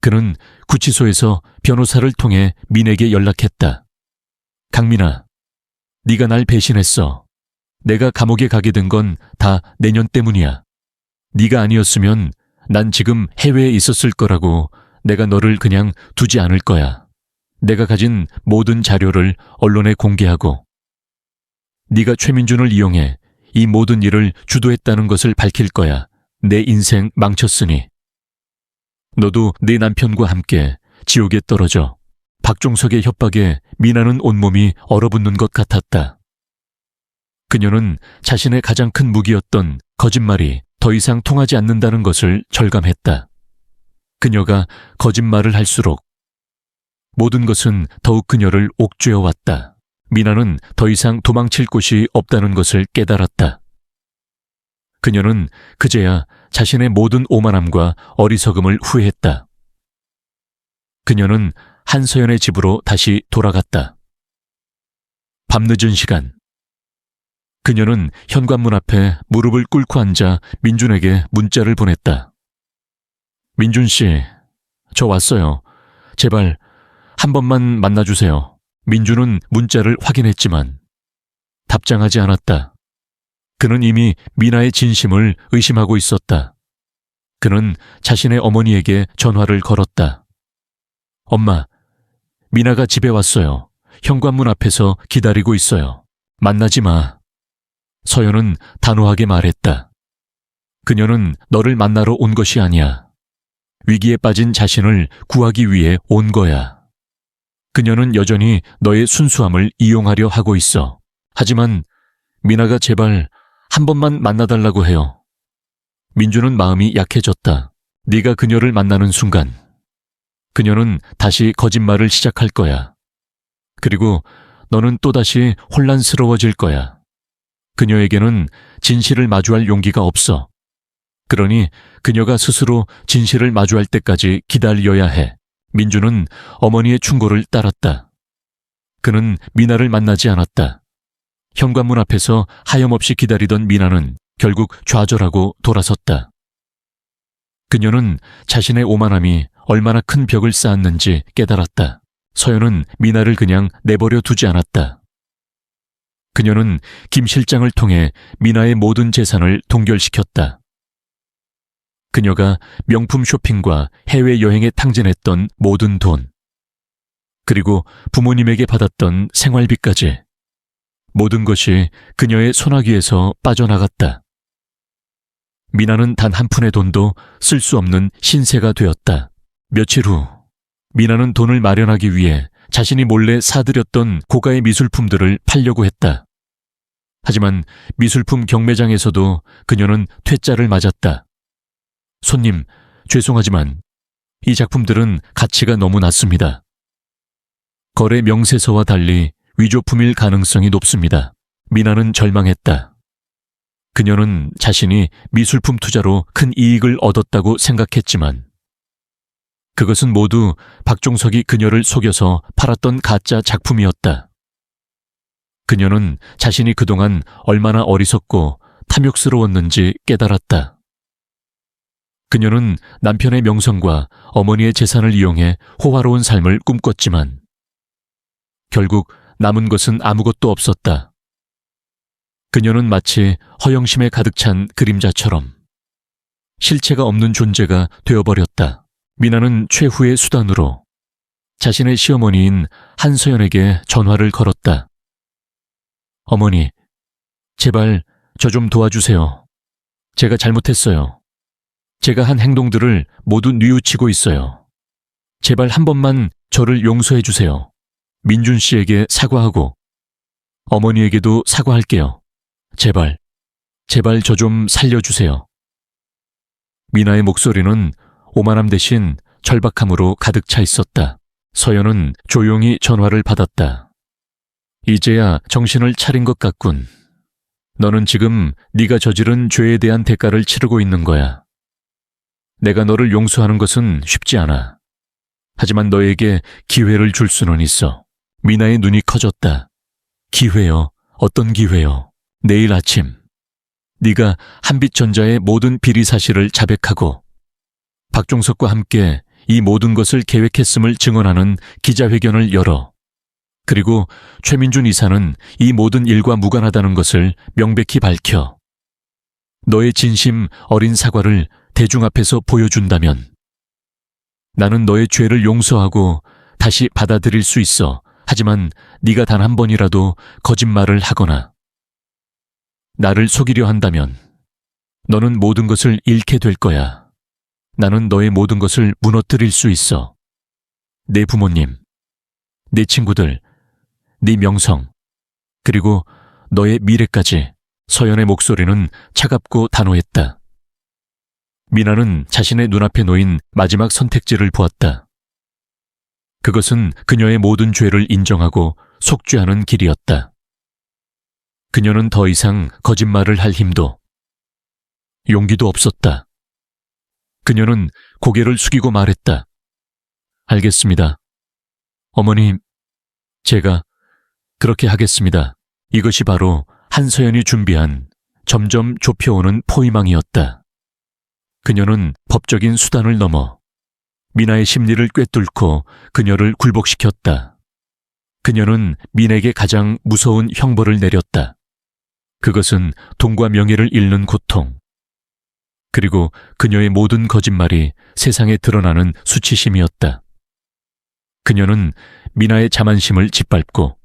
그는 구치소에서 변호사를 통해 민에게 연락했다. 강민아, 네가 날 배신했어. 내가 감옥에 가게 된 건 다 내년 때문이야. 네가 아니었으면 난 지금 해외에 있었을 거라고. 내가 너를 그냥 두지 않을 거야. 내가 가진 모든 자료를 언론에 공개하고 네가 최민준을 이용해 이 모든 일을 주도했다는 것을 밝힐 거야. 내 인생 망쳤으니. 너도 네 남편과 함께 지옥에 떨어져. 박종석의 협박에 미나는 온몸이 얼어붙는 것 같았다. 그녀는 자신의 가장 큰 무기였던 거짓말이 더 이상 통하지 않는다는 것을 절감했다. 그녀가 거짓말을 할수록 모든 것은 더욱 그녀를 옥죄어 왔다. 미나는 더 이상 도망칠 곳이 없다는 것을 깨달았다. 그녀는 그제야 자신의 모든 오만함과 어리석음을 후회했다. 그녀는 한서연의 집으로 다시 돌아갔다. 밤늦은 시간. 그녀는 현관문 앞에 무릎을 꿇고 앉아 민준에게 문자를 보냈다. 민준 씨, 저 왔어요. 제발 한 번만 만나주세요. 민준은 문자를 확인했지만 답장하지 않았다. 그는 이미 미나의 진심을 의심하고 있었다. 그는 자신의 어머니에게 전화를 걸었다. 엄마, 미나가 집에 왔어요. 현관문 앞에서 기다리고 있어요. 만나지 마. 서연은 단호하게 말했다. 그녀는 너를 만나러 온 것이 아니야. 위기에 빠진 자신을 구하기 위해 온 거야. 그녀는 여전히 너의 순수함을 이용하려 하고 있어. 하지만 미나가 제발 한 번만 만나달라고 해요. 민주는 마음이 약해졌다. 네가 그녀를 만나는 순간 그녀는 다시 거짓말을 시작할 거야. 그리고 너는 또다시 혼란스러워질 거야. 그녀에게는 진실을 마주할 용기가 없어. 그러니 그녀가 스스로 진실을 마주할 때까지 기다려야 해. 민주는 어머니의 충고를 따랐다. 그는 미나를 만나지 않았다. 현관문 앞에서 하염없이 기다리던 미나는 결국 좌절하고 돌아섰다. 그녀는 자신의 오만함이 얼마나 큰 벽을 쌓았는지 깨달았다. 서연은 미나를 그냥 내버려 두지 않았다. 그녀는 김 실장을 통해 미나의 모든 재산을 동결시켰다. 그녀가 명품 쇼핑과 해외여행에 탕진했던 모든 돈, 그리고 부모님에게 받았던 생활비까지 모든 것이 그녀의 소나기에서 빠져나갔다. 미나는 단 한 푼의 돈도 쓸 수 없는 신세가 되었다. 며칠 후 미나는 돈을 마련하기 위해 자신이 몰래 사들였던 고가의 미술품들을 팔려고 했다. 하지만 미술품 경매장에서도 그녀는 퇴짜를 맞았다. 손님, 죄송하지만 이 작품들은 가치가 너무 낮습니다. 거래 명세서와 달리 위조품일 가능성이 높습니다. 미나는 절망했다. 그녀는 자신이 미술품 투자로 큰 이익을 얻었다고 생각했지만 그것은 모두 박종석이 그녀를 속여서 팔았던 가짜 작품이었다. 그녀는 자신이 그동안 얼마나 어리석고 탐욕스러웠는지 깨달았다. 그녀는 남편의 명성과 어머니의 재산을 이용해 호화로운 삶을 꿈꿨지만 결국 남은 것은 아무것도 없었다. 그녀는 마치 허영심에 가득 찬 그림자처럼 실체가 없는 존재가 되어버렸다. 미나는 최후의 수단으로 자신의 시어머니인 한서연에게 전화를 걸었다. 어머니, 제발 저 좀 도와주세요. 제가 잘못했어요. 제가 한 행동들을 모두 뉘우치고 있어요. 제발 한 번만 저를 용서해 주세요. 민준 씨에게 사과하고 어머니에게도 사과할게요. 제발, 제발 저 좀 살려주세요. 미나의 목소리는 오만함 대신 절박함으로 가득 차 있었다. 서연은 조용히 전화를 받았다. 이제야 정신을 차린 것 같군. 너는 지금 네가 저지른 죄에 대한 대가를 치르고 있는 거야. 내가 너를 용서하는 것은 쉽지 않아. 하지만 너에게 기회를 줄 수는 있어. 미나의 눈이 커졌다. 기회요? 어떤 기회요? 내일 아침 네가 한빛전자의 모든 비리 사실을 자백하고 박종석과 함께 이 모든 것을 계획했음을 증언하는 기자회견을 열어. 그리고 최민준 이사는 이 모든 일과 무관하다는 것을 명백히 밝혀. 너의 진심 어린 사과를 대중 앞에서 보여준다면 나는 너의 죄를 용서하고 다시 받아들일 수 있어. 하지만 네가 단 한 번이라도 거짓말을 하거나 나를 속이려 한다면 너는 모든 것을 잃게 될 거야. 나는 너의 모든 것을 무너뜨릴 수 있어. 내 부모님, 내 친구들, 네 명성, 그리고 너의 미래까지. 서연의 목소리는 차갑고 단호했다. 미나는 자신의 눈앞에 놓인 마지막 선택지를 보았다. 그것은 그녀의 모든 죄를 인정하고 속죄하는 길이었다. 그녀는 더 이상 거짓말을 할 힘도, 용기도 없었다. 그녀는 고개를 숙이고 말했다. 알겠습니다. 어머니, 제가 그렇게 하겠습니다. 이것이 바로 한서연이 준비한 점점 좁혀오는 포위망이었다. 그녀는 법적인 수단을 넘어 미나의 심리를 꿰뚫고 그녀를 굴복시켰다. 그녀는 민에게 가장 무서운 형벌을 내렸다. 그것은 돈과 명예를 잃는 고통. 그리고 그녀의 모든 거짓말이 세상에 드러나는 수치심이었다. 그녀는 미나의 자만심을 짓밟고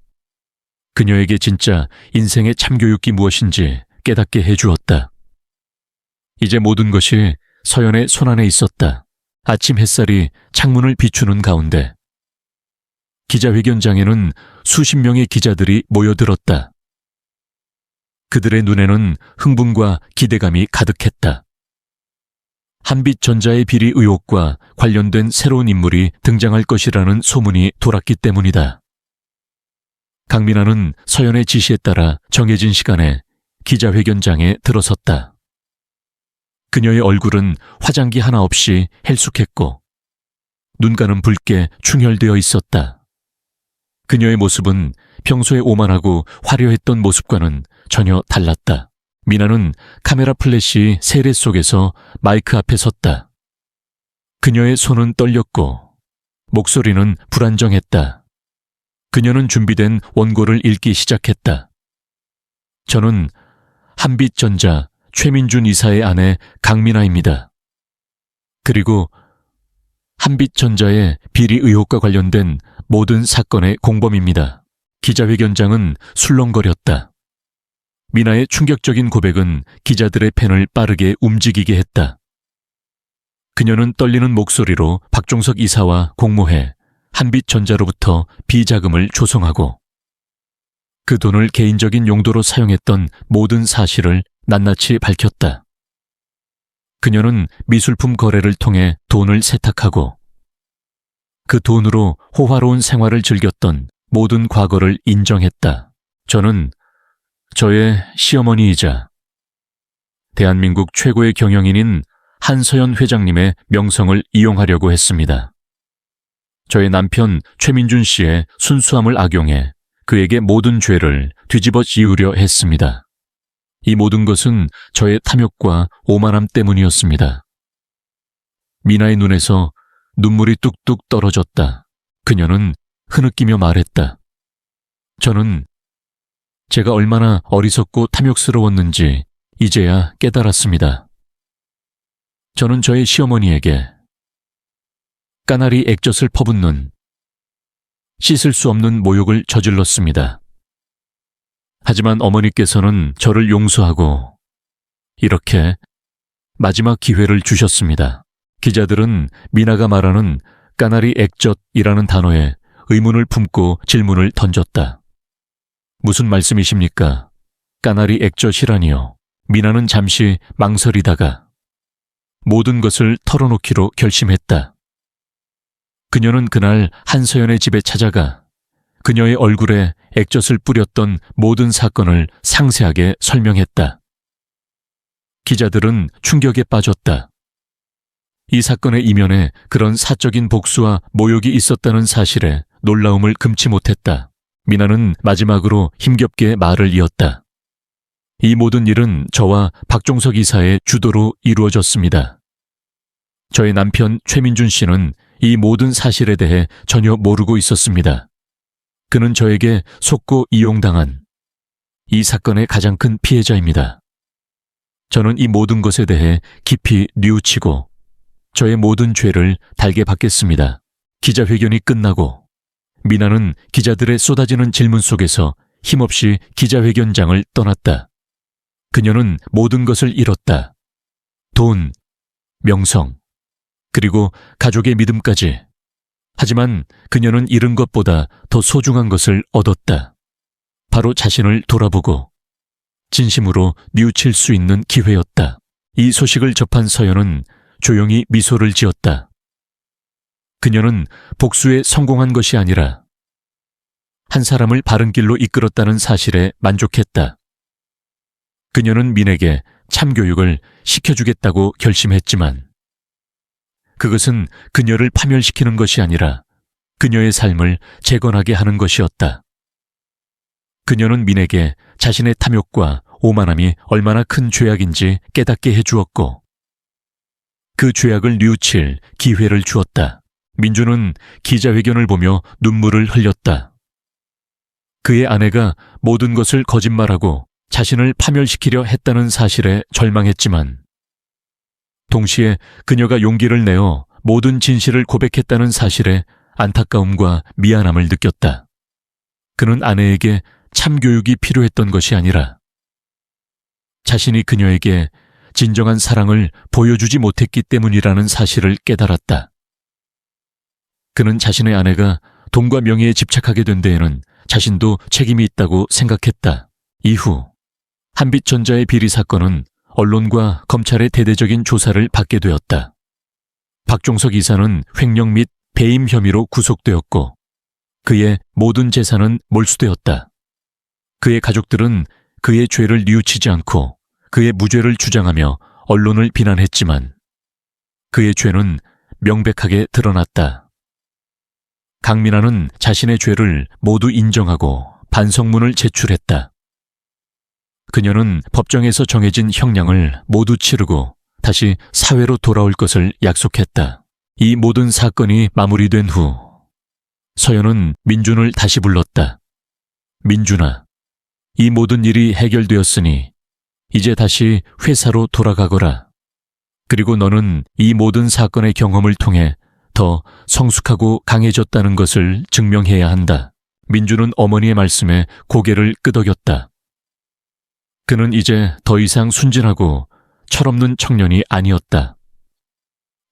그녀에게 진짜 인생의 참교육이 무엇인지 깨닫게 해주었다. 이제 모든 것이 서연의 손안에 있었다. 아침 햇살이 창문을 비추는 가운데 기자회견장에는 수십 명의 기자들이 모여들었다. 그들의 눈에는 흥분과 기대감이 가득했다. 한빛전자의 비리 의혹과 관련된 새로운 인물이 등장할 것이라는 소문이 돌았기 때문이다. 강민아는 서연의 지시에 따라 정해진 시간에 기자회견장에 들어섰다. 그녀의 얼굴은 화장기 하나 없이 헬쑥했고 눈가는 붉게 충혈되어 있었다. 그녀의 모습은 평소에 오만하고 화려했던 모습과는 전혀 달랐다. 미나는 카메라 플래시 세례 속에서 마이크 앞에 섰다. 그녀의 손은 떨렸고 목소리는 불안정했다. 그녀는 준비된 원고를 읽기 시작했다. 저는 한빛전자 최민준 이사의 아내 강민아입니다. 그리고 한빛전자의 비리 의혹과 관련된 모든 사건의 공범입니다. 기자회견장은 술렁거렸다. 미나의 충격적인 고백은 기자들의 펜을 빠르게 움직이게 했다. 그녀는 떨리는 목소리로 박종석 이사와 공모해 한빛전자로부터 비자금을 조성하고 그 돈을 개인적인 용도로 사용했던 모든 사실을 낱낱이 밝혔다. 그녀는 미술품 거래를 통해 돈을 세탁하고 그 돈으로 호화로운 생활을 즐겼던 모든 과거를 인정했다. 저는 저의 시어머니이자 대한민국 최고의 경영인인 한서연 회장님의 명성을 이용하려고 했습니다. 저의 남편 최민준 씨의 순수함을 악용해 그에게 모든 죄를 뒤집어 씌우려 했습니다. 이 모든 것은 저의 탐욕과 오만함 때문이었습니다. 미나의 눈에서 눈물이 뚝뚝 떨어졌다. 그녀는 흐느끼며 말했다. 저는 제가 얼마나 어리석고 탐욕스러웠는지 이제야 깨달았습니다. 저는 저의 시어머니에게 까나리 액젓을 퍼붓는 씻을 수 없는 모욕을 저질렀습니다. 하지만 어머니께서는 저를 용서하고 이렇게 마지막 기회를 주셨습니다. 기자들은 미나가 말하는 까나리 액젓이라는 단어에 의문을 품고 질문을 던졌다. 무슨 말씀이십니까? 까나리 액젓이라니요. 미나는 잠시 망설이다가 모든 것을 털어놓기로 결심했다. 그녀는 그날 한서연의 집에 찾아가 그녀의 얼굴에 액젓을 뿌렸던 모든 사건을 상세하게 설명했다. 기자들은 충격에 빠졌다. 이 사건의 이면에 그런 사적인 복수와 모욕이 있었다는 사실에 놀라움을 금치 못했다. 미나는 마지막으로 힘겹게 말을 이었다. 이 모든 일은 저와 박종석 이사의 주도로 이루어졌습니다. 저의 남편 최민준 씨는 이 모든 사실에 대해 전혀 모르고 있었습니다. 그는 저에게 속고 이용당한 이 사건의 가장 큰 피해자입니다. 저는 이 모든 것에 대해 깊이 뉘우치고 저의 모든 죄를 달게 받겠습니다. 기자회견이 끝나고 미나는 기자들의 쏟아지는 질문 속에서 힘없이 기자회견장을 떠났다. 그녀는 모든 것을 잃었다. 돈, 명성, 그리고 가족의 믿음까지. 하지만 그녀는 잃은 것보다 더 소중한 것을 얻었다. 바로 자신을 돌아보고 진심으로 뉘우칠 수 있는 기회였다. 이 소식을 접한 서연은 조용히 미소를 지었다. 그녀는 복수에 성공한 것이 아니라 한 사람을 바른 길로 이끌었다는 사실에 만족했다. 그녀는 민에게 참교육을 시켜주겠다고 결심했지만 그것은 그녀를 파멸시키는 것이 아니라 그녀의 삶을 재건하게 하는 것이었다. 그녀는 민에게 자신의 탐욕과 오만함이 얼마나 큰 죄악인지 깨닫게 해주었고 그 죄악을 뉘우칠 기회를 주었다. 민주는 기자회견을 보며 눈물을 흘렸다. 그의 아내가 모든 것을 거짓말하고 자신을 파멸시키려 했다는 사실에 절망했지만 동시에 그녀가 용기를 내어 모든 진실을 고백했다는 사실에 안타까움과 미안함을 느꼈다. 그는 아내에게 참교육이 필요했던 것이 아니라 자신이 그녀에게 진정한 사랑을 보여주지 못했기 때문이라는 사실을 깨달았다. 그는 자신의 아내가 돈과 명예에 집착하게 된 데에는 자신도 책임이 있다고 생각했다. 이후 한빛전자의 비리 사건은 언론과 검찰의 대대적인 조사를 받게 되었다. 박종석 이사는 횡령 및 배임 혐의로 구속되었고 그의 모든 재산은 몰수되었다. 그의 가족들은 그의 죄를 뉘우치지 않고 그의 무죄를 주장하며 언론을 비난했지만 그의 죄는 명백하게 드러났다. 강민아는 자신의 죄를 모두 인정하고 반성문을 제출했다. 그녀는 법정에서 정해진 형량을 모두 치르고 다시 사회로 돌아올 것을 약속했다. 이 모든 사건이 마무리된 후 서연은 민준을 다시 불렀다. 민준아, 이 모든 일이 해결되었으니 이제 다시 회사로 돌아가거라. 그리고 너는 이 모든 사건의 경험을 통해 더 성숙하고 강해졌다는 것을 증명해야 한다. 민준은 어머니의 말씀에 고개를 끄덕였다. 그는 이제 더 이상 순진하고 철없는 청년이 아니었다.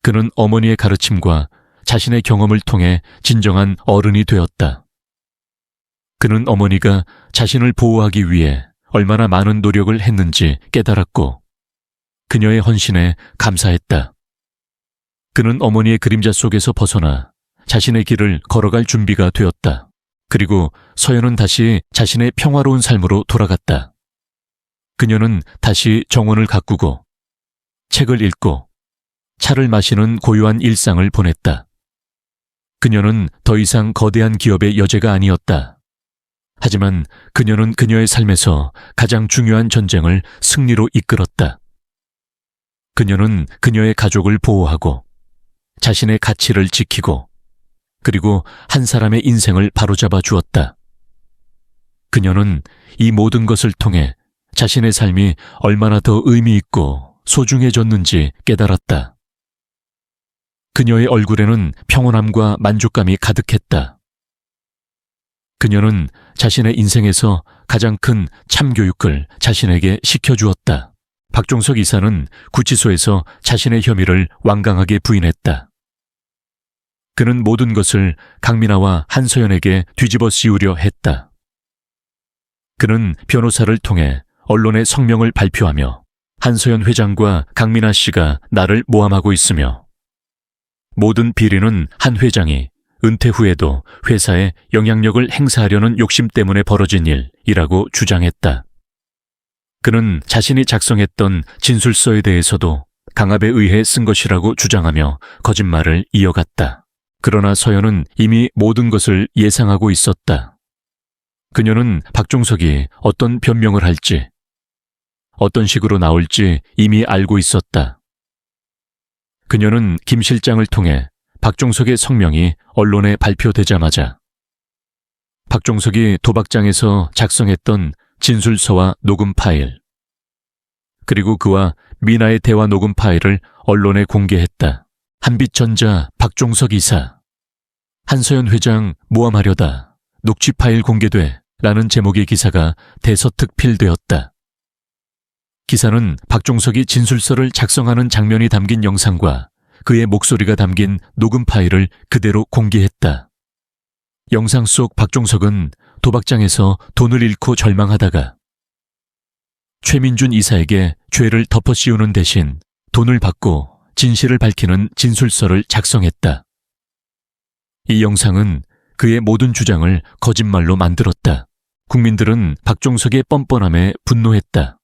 그는 어머니의 가르침과 자신의 경험을 통해 진정한 어른이 되었다. 그는 어머니가 자신을 보호하기 위해 얼마나 많은 노력을 했는지 깨달았고 그녀의 헌신에 감사했다. 그는 어머니의 그림자 속에서 벗어나 자신의 길을 걸어갈 준비가 되었다. 그리고 서연은 다시 자신의 평화로운 삶으로 돌아갔다. 그녀는 다시 정원을 가꾸고 책을 읽고 차를 마시는 고요한 일상을 보냈다. 그녀는 더 이상 거대한 기업의 여제가 아니었다. 하지만 그녀는 그녀의 삶에서 가장 중요한 전쟁을 승리로 이끌었다. 그녀는 그녀의 가족을 보호하고 자신의 가치를 지키고 그리고 한 사람의 인생을 바로잡아 주었다. 그녀는 이 모든 것을 통해 자신의 삶이 얼마나 더 의미 있고 소중해졌는지 깨달았다. 그녀의 얼굴에는 평온함과 만족감이 가득했다. 그녀는 자신의 인생에서 가장 큰 참교육을 자신에게 시켜주었다. 박종석 이사는 구치소에서 자신의 혐의를 완강하게 부인했다. 그는 모든 것을 강민아와 한서연에게 뒤집어 씌우려 했다. 그는 변호사를 통해 언론에 성명을 발표하며 한서연 회장과 강민아 씨가 나를 모함하고 있으며 모든 비리는 한 회장이 은퇴 후에도 회사에 영향력을 행사하려는 욕심 때문에 벌어진 일이라고 주장했다. 그는 자신이 작성했던 진술서에 대해서도 강압에 의해 쓴 것이라고 주장하며 거짓말을 이어갔다. 그러나 서연은 이미 모든 것을 예상하고 있었다. 그녀는 박종석이 어떤 변명을 할지, 어떤 식으로 나올지 이미 알고 있었다. 그녀는 김 실장을 통해 박종석의 성명이 언론에 발표되자마자 박종석이 도박장에서 작성했던 진술서와 녹음 파일, 그리고 그와 미나의 대화 녹음 파일을 언론에 공개했다. 한빛전자 박종석 이사, 한서연 회장 모함하려다, 녹취 파일 공개돼 라는 제목의 기사가 대서특필되었다. 기사는 박종석이 진술서를 작성하는 장면이 담긴 영상과 그의 목소리가 담긴 녹음 파일을 그대로 공개했다. 영상 속 박종석은 도박장에서 돈을 잃고 절망하다가 최민준 이사에게 죄를 덮어씌우는 대신 돈을 받고 진실을 밝히는 진술서를 작성했다. 이 영상은 그의 모든 주장을 거짓말로 만들었다. 국민들은 박종석의 뻔뻔함에 분노했다.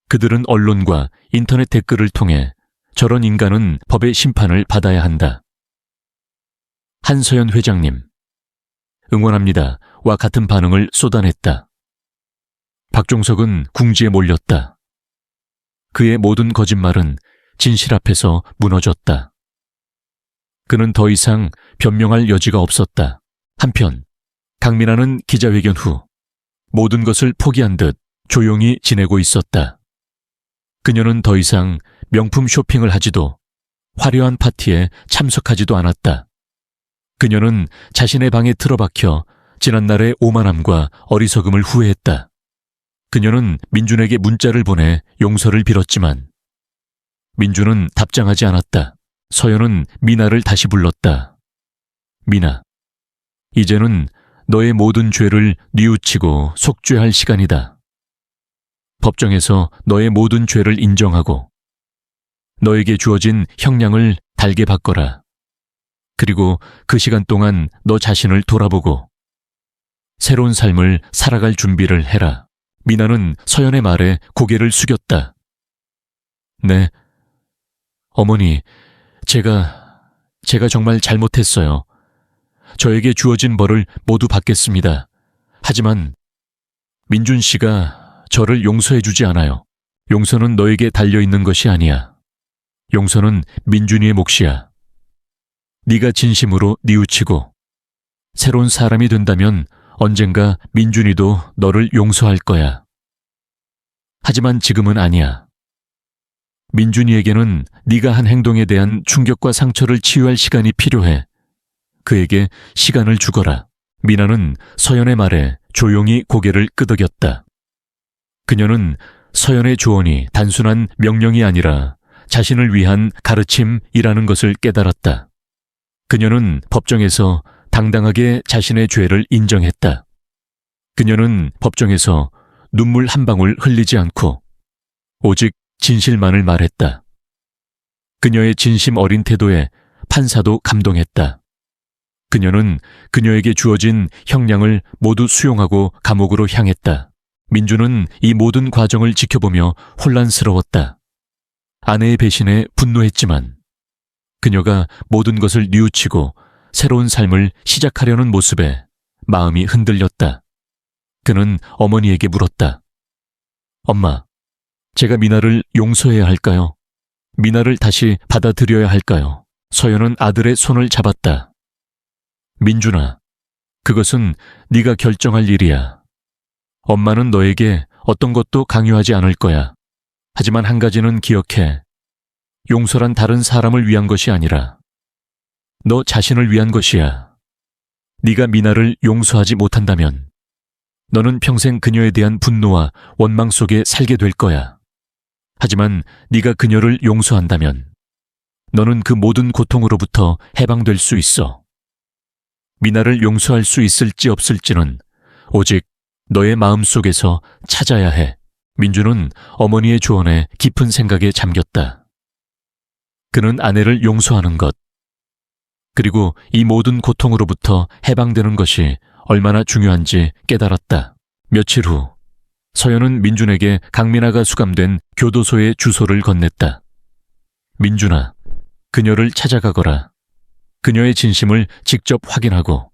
그들은 언론과 인터넷 댓글을 통해 저런 인간은 법의 심판을 받아야 한다. 한서연 회장님, 응원합니다. 와 같은 반응을 쏟아냈다. 박종석은 궁지에 몰렸다. 그의 모든 거짓말은 진실 앞에서 무너졌다. 그는 더 이상 변명할 여지가 없었다. 한편 강민아는 기자회견 후 모든 것을 포기한 듯 조용히 지내고 있었다. 그녀는 더 이상 명품 쇼핑을 하지도 화려한 파티에 참석하지도 않았다. 그녀는 자신의 방에 틀어박혀 지난날의 오만함과 어리석음을 후회했다. 그녀는 민준에게 문자를 보내 용서를 빌었지만 민준은 답장하지 않았다. 서연은 미나를 다시 불렀다. 미나, 이제는 너의 모든 죄를 뉘우치고 속죄할 시간이다. 법정에서 너의 모든 죄를 인정하고 너에게 주어진 형량을 달게 바꿔라. 그리고 그 시간 동안 너 자신을 돌아보고 새로운 삶을 살아갈 준비를 해라. 미나는 서연의 말에 고개를 숙였다. 네, 어머니, 제가 정말 잘못했어요. 저에게 주어진 벌을 모두 받겠습니다. 하지만 민준 씨가 저를 용서해주지 않아요. 용서는 너에게 달려있는 것이 아니야. 용서는 민준이의 몫이야. 네가 진심으로 뉘우치고 새로운 사람이 된다면 언젠가 민준이도 너를 용서할 거야. 하지만 지금은 아니야. 민준이에게는 네가 한 행동에 대한 충격과 상처를 치유할 시간이 필요해. 그에게 시간을 주거라. 미나는 서연의 말에 조용히 고개를 끄덕였다. 그녀는 서연의 조언이 단순한 명령이 아니라 자신을 위한 가르침이라는 것을 깨달았다. 그녀는 법정에서 당당하게 자신의 죄를 인정했다. 그녀는 법정에서 눈물 한 방울 흘리지 않고 오직 진실만을 말했다. 그녀의 진심 어린 태도에 판사도 감동했다. 그녀는 그녀에게 주어진 형량을 모두 수용하고 감옥으로 향했다. 민주는 이 모든 과정을 지켜보며 혼란스러웠다. 아내의 배신에 분노했지만 그녀가 모든 것을 뉘우치고 새로운 삶을 시작하려는 모습에 마음이 흔들렸다. 그는 어머니에게 물었다. 엄마, 제가 미나를 용서해야 할까요? 미나를 다시 받아들여야 할까요? 서연은 아들의 손을 잡았다. 민준아, 그것은 네가 결정할 일이야. 엄마는 너에게 어떤 것도 강요하지 않을 거야. 하지만 한 가지는 기억해. 용서란 다른 사람을 위한 것이 아니라 너 자신을 위한 것이야. 네가 미나를 용서하지 못한다면 너는 평생 그녀에 대한 분노와 원망 속에 살게 될 거야. 하지만 네가 그녀를 용서한다면 너는 그 모든 고통으로부터 해방될 수 있어. 미나를 용서할 수 있을지 없을지는 오직 너의 마음속에서 찾아야 해. 민주는 어머니의 조언에 깊은 생각에 잠겼다. 그는 아내를 용서하는 것, 그리고 이 모든 고통으로부터 해방되는 것이 얼마나 중요한지 깨달았다. 며칠 후 서연은 민준에게 강민아가 수감된 교도소의 주소를 건넸다. 민준아, 그녀를 찾아가거라. 그녀의 진심을 직접 확인하고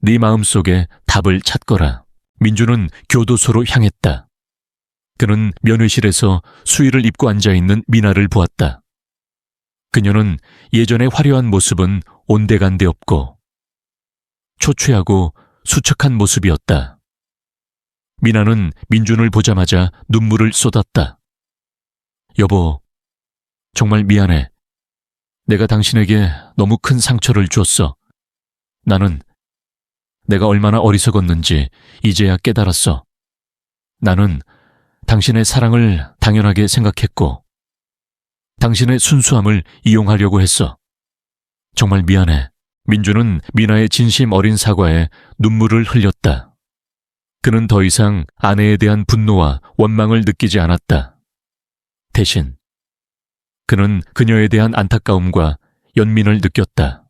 네 마음속에 답을 찾거라. 민준은 교도소로 향했다. 그는 면회실에서 수의를 입고 앉아있는 미나를 보았다. 그녀는 예전의 화려한 모습은 온데간데 없고 초췌하고 수척한 모습이었다. 미나는 민준을 보자마자 눈물을 쏟았다. 여보, 정말 미안해. 내가 당신에게 너무 큰 상처를 줬어. 내가 얼마나 어리석었는지 이제야 깨달았어. 나는 당신의 사랑을 당연하게 생각했고 당신의 순수함을 이용하려고 했어. 정말 미안해. 민주는 미나의 진심 어린 사과에 눈물을 흘렸다. 그는 더 이상 아내에 대한 분노와 원망을 느끼지 않았다. 대신 그는 그녀에 대한 안타까움과 연민을 느꼈다.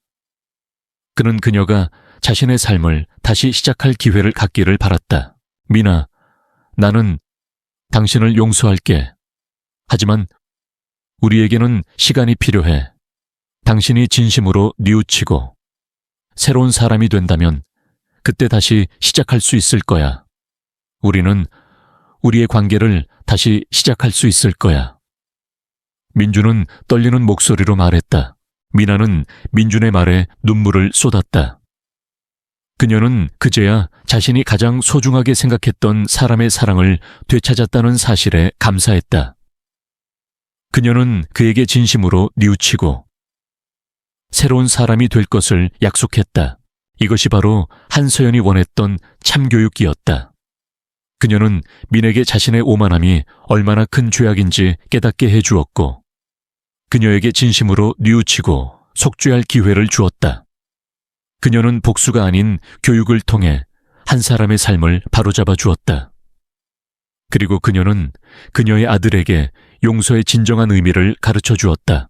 그는 그녀가 자신의 삶을 다시 시작할 기회를 갖기를 바랐다. 미나, 나는 당신을 용서할게. 하지만 우리에게는 시간이 필요해. 당신이 진심으로 뉘우치고 새로운 사람이 된다면 그때 다시 시작할 수 있을 거야. 우리는 우리의 관계를 다시 시작할 수 있을 거야. 민준은 떨리는 목소리로 말했다. 미나는 민준의 말에 눈물을 쏟았다. 그녀는 그제야 자신이 가장 소중하게 생각했던 사람의 사랑을 되찾았다는 사실에 감사했다. 그녀는 그에게 진심으로 뉘우치고 새로운 사람이 될 것을 약속했다. 이것이 바로 한서연이 원했던 참교육이었다. 그녀는 민에게 자신의 오만함이 얼마나 큰 죄악인지 깨닫게 해주었고 그녀에게 진심으로 뉘우치고 속죄할 기회를 주었다. 그녀는 복수가 아닌 교육을 통해 한 사람의 삶을 바로잡아 주었다. 그리고 그녀는 그녀의 아들에게 용서의 진정한 의미를 가르쳐 주었다.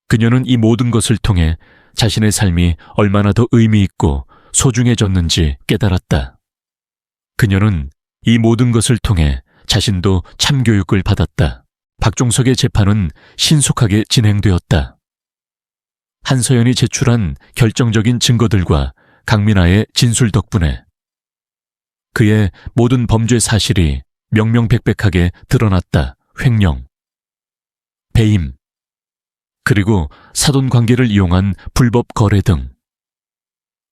그녀는 이 모든 것을 통해 자신의 삶이 얼마나 더 의미 있고 소중해졌는지 깨달았다. 그녀는 이 모든 것을 통해 자신도 참교육을 받았다. 박종석의 재판은 신속하게 진행되었다. 한서연이 제출한 결정적인 증거들과 강민아의 진술 덕분에 그의 모든 범죄 사실이 명명백백하게 드러났다. 횡령, 배임, 그리고 사돈관계를 이용한 불법 거래 등.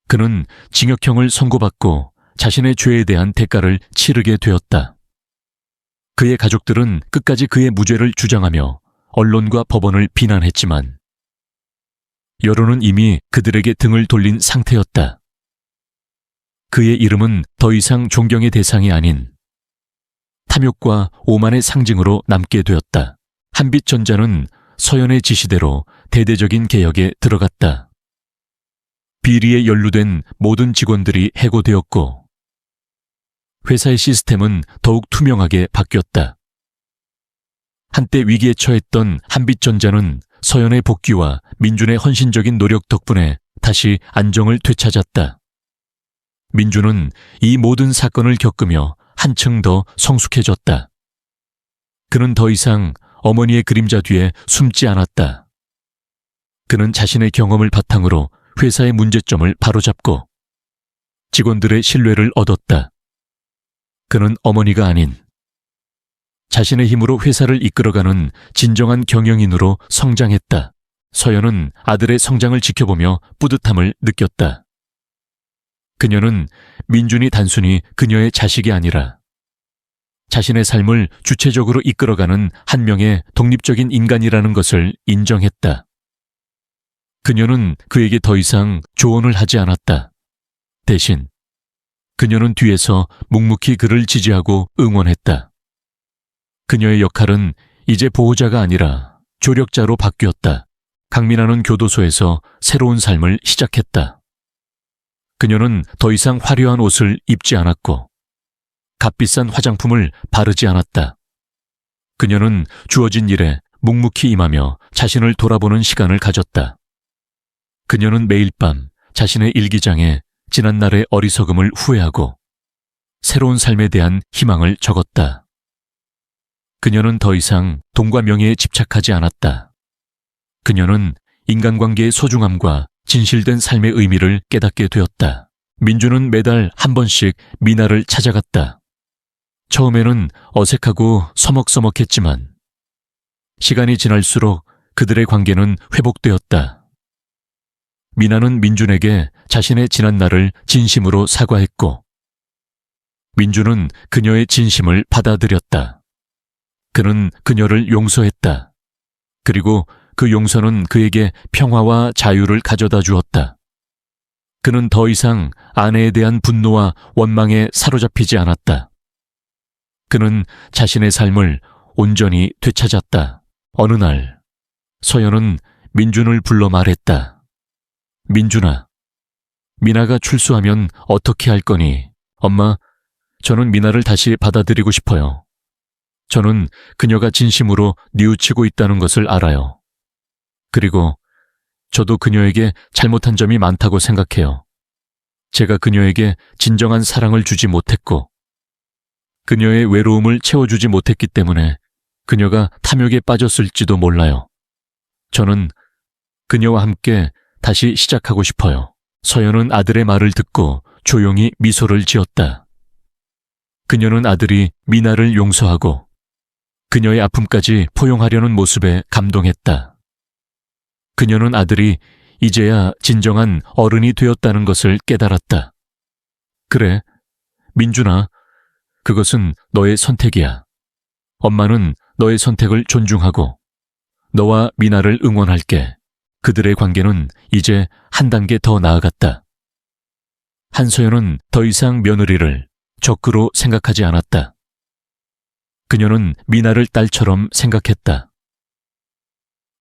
그는 징역형을 선고받고 자신의 죄에 대한 대가를 치르게 되었다. 그의 가족들은 끝까지 그의 무죄를 주장하며 언론과 법원을 비난했지만 여론은 이미 그들에게 등을 돌린 상태였다. 그의 이름은 더 이상 존경의 대상이 아닌 탐욕과 오만의 상징으로 남게 되었다. 한빛전자는 서연의 지시대로 대대적인 개혁에 들어갔다. 비리에 연루된 모든 직원들이 해고되었고 회사의 시스템은 더욱 투명하게 바뀌었다. 한때 위기에 처했던 한빛전자는 서연의 복귀와 민준의 헌신적인 노력 덕분에 다시 안정을 되찾았다. 민준은 이 모든 사건을 겪으며 한층 더 성숙해졌다. 그는 더 이상 어머니의 그림자 뒤에 숨지 않았다. 그는 자신의 경험을 바탕으로 회사의 문제점을 바로잡고 직원들의 신뢰를 얻었다. 그는 어머니가 아닌 자신의 힘으로 회사를 이끌어가는 진정한 경영인으로 성장했다. 서연은 아들의 성장을 지켜보며 뿌듯함을 느꼈다. 그녀는 민준이 단순히 그녀의 자식이 아니라 자신의 삶을 주체적으로 이끌어가는 한 명의 독립적인 인간이라는 것을 인정했다. 그녀는 그에게 더 이상 조언을 하지 않았다. 대신 그녀는 뒤에서 묵묵히 그를 지지하고 응원했다. 그녀의 역할은 이제 보호자가 아니라 조력자로 바뀌었다. 강민아는 교도소에서 새로운 삶을 시작했다. 그녀는 더 이상 화려한 옷을 입지 않았고 값비싼 화장품을 바르지 않았다. 그녀는 주어진 일에 묵묵히 임하며 자신을 돌아보는 시간을 가졌다. 그녀는 매일 밤 자신의 일기장에 지난날의 어리석음을 후회하고 새로운 삶에 대한 희망을 적었다. 그녀는 더 이상 돈과 명예에 집착하지 않았다. 그녀는 인간관계의 소중함과 진실된 삶의 의미를 깨닫게 되었다. 민주는 매달 한 번씩 미나를 찾아갔다. 처음에는 어색하고 서먹서먹했지만 시간이 지날수록 그들의 관계는 회복되었다. 미나는 민준에게 자신의 지난날을 진심으로 사과했고 민준은 그녀의 진심을 받아들였다. 그는 그녀를 용서했다. 그리고 그 용서는 그에게 평화와 자유를 가져다 주었다. 그는 더 이상 아내에 대한 분노와 원망에 사로잡히지 않았다. 그는 자신의 삶을 온전히 되찾았다. 어느 날 서연은 민준을 불러 말했다. 민준아, 미나가 출소하면 어떻게 할 거니? 엄마, 저는 미나를 다시 받아들이고 싶어요. 저는 그녀가 진심으로 뉘우치고 있다는 것을 알아요. 그리고 저도 그녀에게 잘못한 점이 많다고 생각해요. 제가 그녀에게 진정한 사랑을 주지 못했고 그녀의 외로움을 채워주지 못했기 때문에 그녀가 탐욕에 빠졌을지도 몰라요. 저는 그녀와 함께 다시 시작하고 싶어요. 서연은 아들의 말을 듣고 조용히 미소를 지었다. 그녀는 아들이 미나를 용서하고 그녀의 아픔까지 포용하려는 모습에 감동했다. 그녀는 아들이 이제야 진정한 어른이 되었다는 것을 깨달았다. 그래, 민준아, 그것은 너의 선택이야. 엄마는 너의 선택을 존중하고 너와 미나를 응원할게. 그들의 관계는 이제 한 단계 더 나아갔다. 한서연은 더 이상 며느리를 적그로 생각하지 않았다. 그녀는 미나를 딸처럼 생각했다.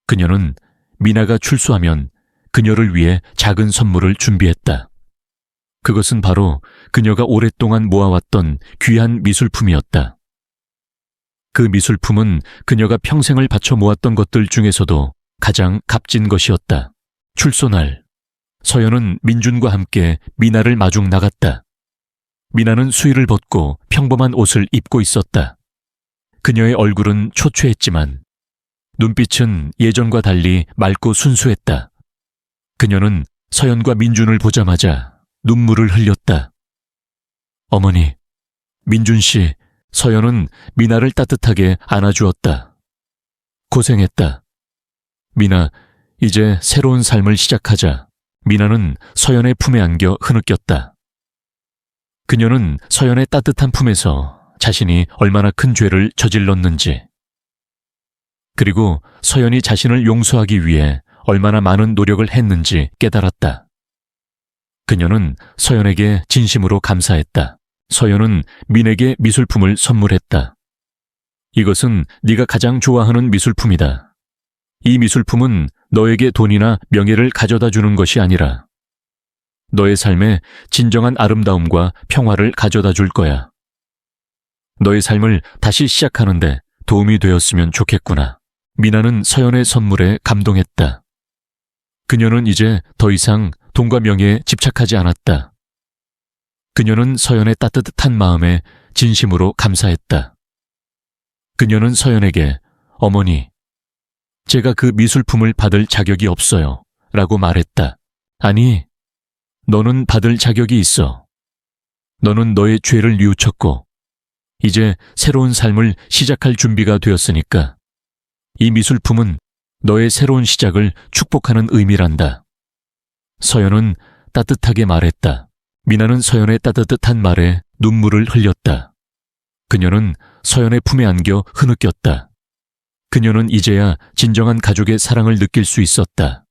그녀는 미나가 출소하면 그녀를 위해 작은 선물을 준비했다. 그것은 바로 그녀가 오랫동안 모아왔던 귀한 미술품이었다. 그 미술품은 그녀가 평생을 바쳐 모았던 것들 중에서도 가장 값진 것이었다. 출소날, 서연은 민준과 함께 미나를 마중 나갔다. 미나는 수의를 벗고 평범한 옷을 입고 있었다. 그녀의 얼굴은 초췌했지만 눈빛은 예전과 달리 맑고 순수했다. 그녀는 서연과 민준을 보자마자 눈물을 흘렸다. 어머니, 민준 씨, 서연은 미나를 따뜻하게 안아주었다. 고생했다. 미나, 이제 새로운 삶을 시작하자. 미나는 서연의 품에 안겨 흐느꼈다. 그녀는 서연의 따뜻한 품에서 자신이 얼마나 큰 죄를 저질렀는지, 그리고 서연이 자신을 용서하기 위해 얼마나 많은 노력을 했는지 깨달았다. 그녀는 서연에게 진심으로 감사했다. 서연은 민에게 미술품을 선물했다. 이것은 네가 가장 좋아하는 미술품이다. 이 미술품은 너에게 돈이나 명예를 가져다 주는 것이 아니라 너의 삶에 진정한 아름다움과 평화를 가져다 줄 거야. 너의 삶을 다시 시작하는데 도움이 되었으면 좋겠구나. 미나는 서연의 선물에 감동했다. 그녀는 이제 더 이상 돈과 명예에 집착하지 않았다. 그녀는 서연의 따뜻한 마음에 진심으로 감사했다. 그녀는 서연에게 어머니, 제가 그 미술품을 받을 자격이 없어요 라고 말했다. 아니, 너는 받을 자격이 있어. 너는 너의 죄를 뉘우쳤고 이제 새로운 삶을 시작할 준비가 되었으니까 이 미술품은 너의 새로운 시작을 축복하는 의미란다. 서연은 따뜻하게 말했다. 미나는 서연의 따뜻한 말에 눈물을 흘렸다. 그녀는 서연의 품에 안겨 흐느꼈다. 그녀는 이제야 진정한 가족의 사랑을 느낄 수 있었다.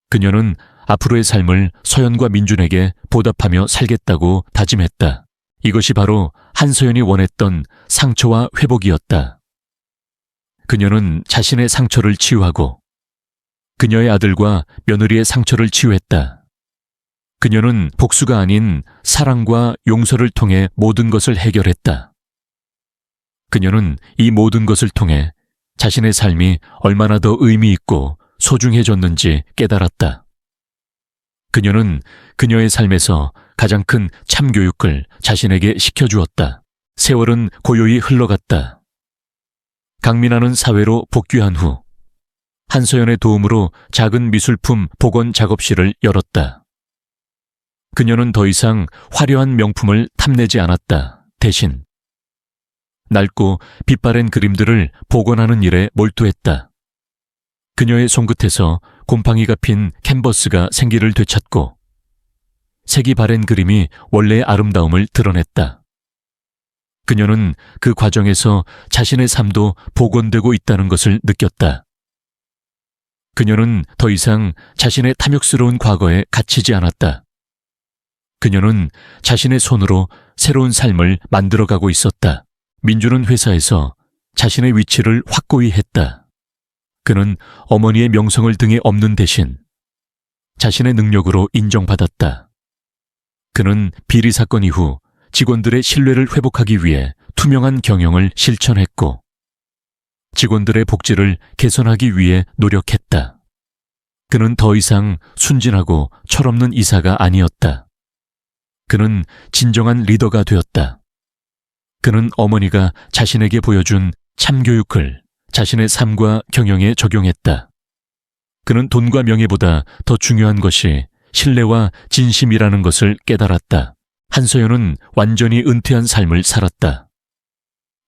그녀는 앞으로의 삶을 서연과 민준에게 보답하며 살겠다고 다짐했다. 이것이 바로 한서연이 원했던 상처와 회복이었다. 그녀는 자신의 상처를 치유하고 그녀의 아들과 며느리의 상처를 치유했다. 그녀는 복수가 아닌 사랑과 용서를 통해 모든 것을 해결했다. 그녀는 이 모든 것을 통해 자신의 삶이 얼마나 더 의미 있고 소중해졌는지 깨달았다. 그녀는 그녀의 삶에서 가장 큰 참교육을 자신에게 시켜주었다. 세월은 고요히 흘러갔다. 강민아는 사회로 복귀한 후 한서연의 도움으로 작은 미술품 복원 작업실을 열었다. 그녀는 더 이상 화려한 명품을 탐내지 않았다. 대신 낡고 빛바랜 그림들을 복원하는 일에 몰두했다. 그녀의 손끝에서 곰팡이가 핀 캔버스가 생기를 되찾고 색이 바랜 그림이 원래의 아름다움을 드러냈다. 그녀는 그 과정에서 자신의 삶도 복원되고 있다는 것을 느꼈다. 그녀는 더 이상 자신의 탐욕스러운 과거에 갇히지 않았다. 그녀는 자신의 손으로 새로운 삶을 만들어가고 있었다. 민주는 회사에서 자신의 위치를 확고히 했다. 그는 어머니의 명성을 등에 업는 대신 자신의 능력으로 인정받았다. 그는 비리 사건 이후 직원들의 신뢰를 회복하기 위해 투명한 경영을 실천했고 직원들의 복지를 개선하기 위해 노력했다. 그는 더 이상 순진하고 철없는 이사가 아니었다. 그는 진정한 리더가 되었다. 그는 어머니가 자신에게 보여준 참교육을 자신의 삶과 경영에 적용했다. 그는 돈과 명예보다 더 중요한 것이 신뢰와 진심이라는 것을 깨달았다. 한서연은 완전히 은퇴한 삶을 살았다.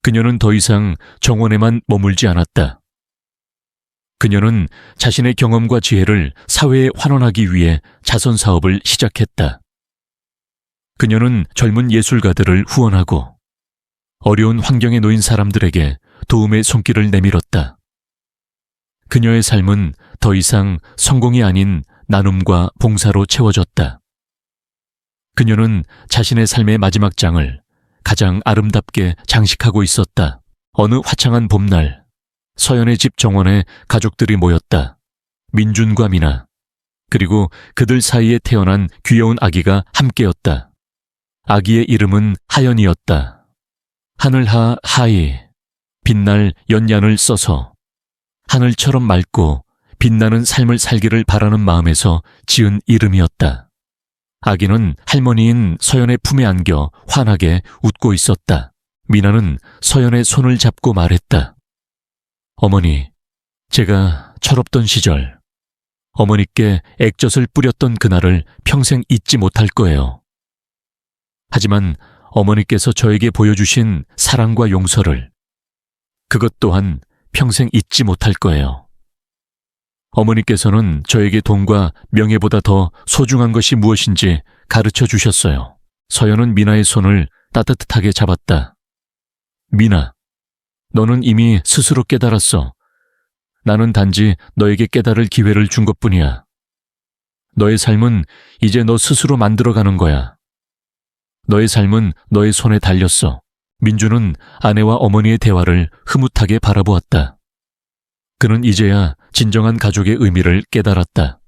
그녀는 더 이상 정원에만 머물지 않았다. 그녀는 자신의 경험과 지혜를 사회에 환원하기 위해 자선 사업을 시작했다. 그녀는 젊은 예술가들을 후원하고 어려운 환경에 놓인 사람들에게 도움의 손길을 내밀었다. 그녀의 삶은 더 이상 성공이 아닌 나눔과 봉사로 채워졌다. 그녀는 자신의 삶의 마지막 장을 가장 아름답게 장식하고 있었다. 어느 화창한 봄날, 서연의 집 정원에 가족들이 모였다. 민준과 미나, 그리고 그들 사이에 태어난 귀여운 아기가 함께였다. 아기의 이름은 하연이었다. 하늘하 하이, 빛날 연얀을 써서 하늘처럼 맑고 빛나는 삶을 살기를 바라는 마음에서 지은 이름이었다. 아기는 할머니인 서연의 품에 안겨 환하게 웃고 있었다. 미나는 서연의 손을 잡고 말했다. 어머니, 제가 철없던 시절, 어머니께 액젓을 뿌렸던 그날을 평생 잊지 못할 거예요. 하지만 어머니께서 저에게 보여주신 사랑과 용서를, 그것 또한 평생 잊지 못할 거예요. 어머니께서는 저에게 돈과 명예보다 더 소중한 것이 무엇인지 가르쳐 주셨어요. 서연은 미나의 손을 따뜻하게 잡았다. 미나, 너는 이미 스스로 깨달았어. 나는 단지 너에게 깨달을 기회를 준 것뿐이야. 너의 삶은 이제 너 스스로 만들어가는 거야. 너의 삶은 너의 손에 달렸어. 민주는 아내와 어머니의 대화를 흐뭇하게 바라보았다. 그는 이제야 진정한 가족의 의미를 깨달았다.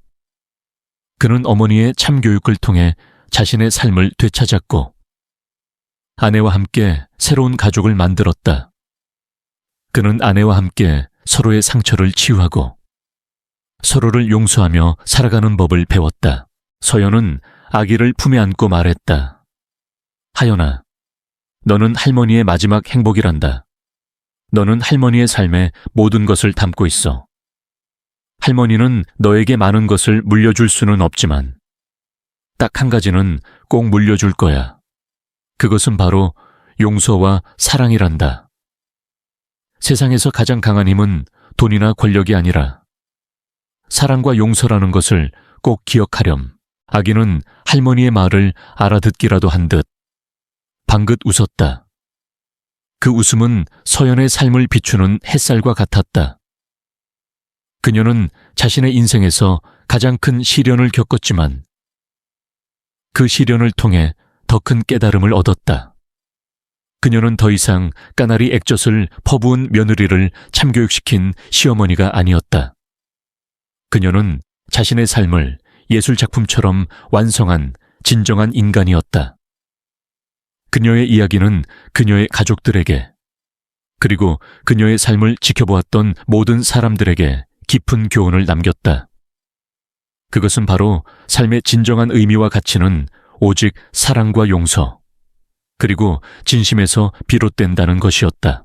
그는 어머니의 참교육을 통해 자신의 삶을 되찾았고 아내와 함께 새로운 가족을 만들었다. 그는 아내와 함께 서로의 상처를 치유하고 서로를 용서하며 살아가는 법을 배웠다. 서연은 아기를 품에 안고 말했다. 하연아, 너는 할머니의 마지막 행복이란다. 너는 할머니의 삶에 모든 것을 담고 있어. 할머니는 너에게 많은 것을 물려줄 수는 없지만 딱 한 가지는 꼭 물려줄 거야. 그것은 바로 용서와 사랑이란다. 세상에서 가장 강한 힘은 돈이나 권력이 아니라 사랑과 용서라는 것을 꼭 기억하렴. 아기는 할머니의 말을 알아듣기라도 한 듯 방긋 웃었다. 그 웃음은 서연의 삶을 비추는 햇살과 같았다. 그녀는 자신의 인생에서 가장 큰 시련을 겪었지만 그 시련을 통해 더 큰 깨달음을 얻었다. 그녀는 더 이상 까나리 액젓을 퍼부은 며느리를 참교육시킨 시어머니가 아니었다. 그녀는 자신의 삶을 예술작품처럼 완성한 진정한 인간이었다. 그녀의 이야기는 그녀의 가족들에게, 그리고 그녀의 삶을 지켜보았던 모든 사람들에게 깊은 교훈을 남겼다. 그것은 바로 삶의 진정한 의미와 가치는 오직 사랑과 용서, 그리고 진심에서 비롯된다는 것이었다.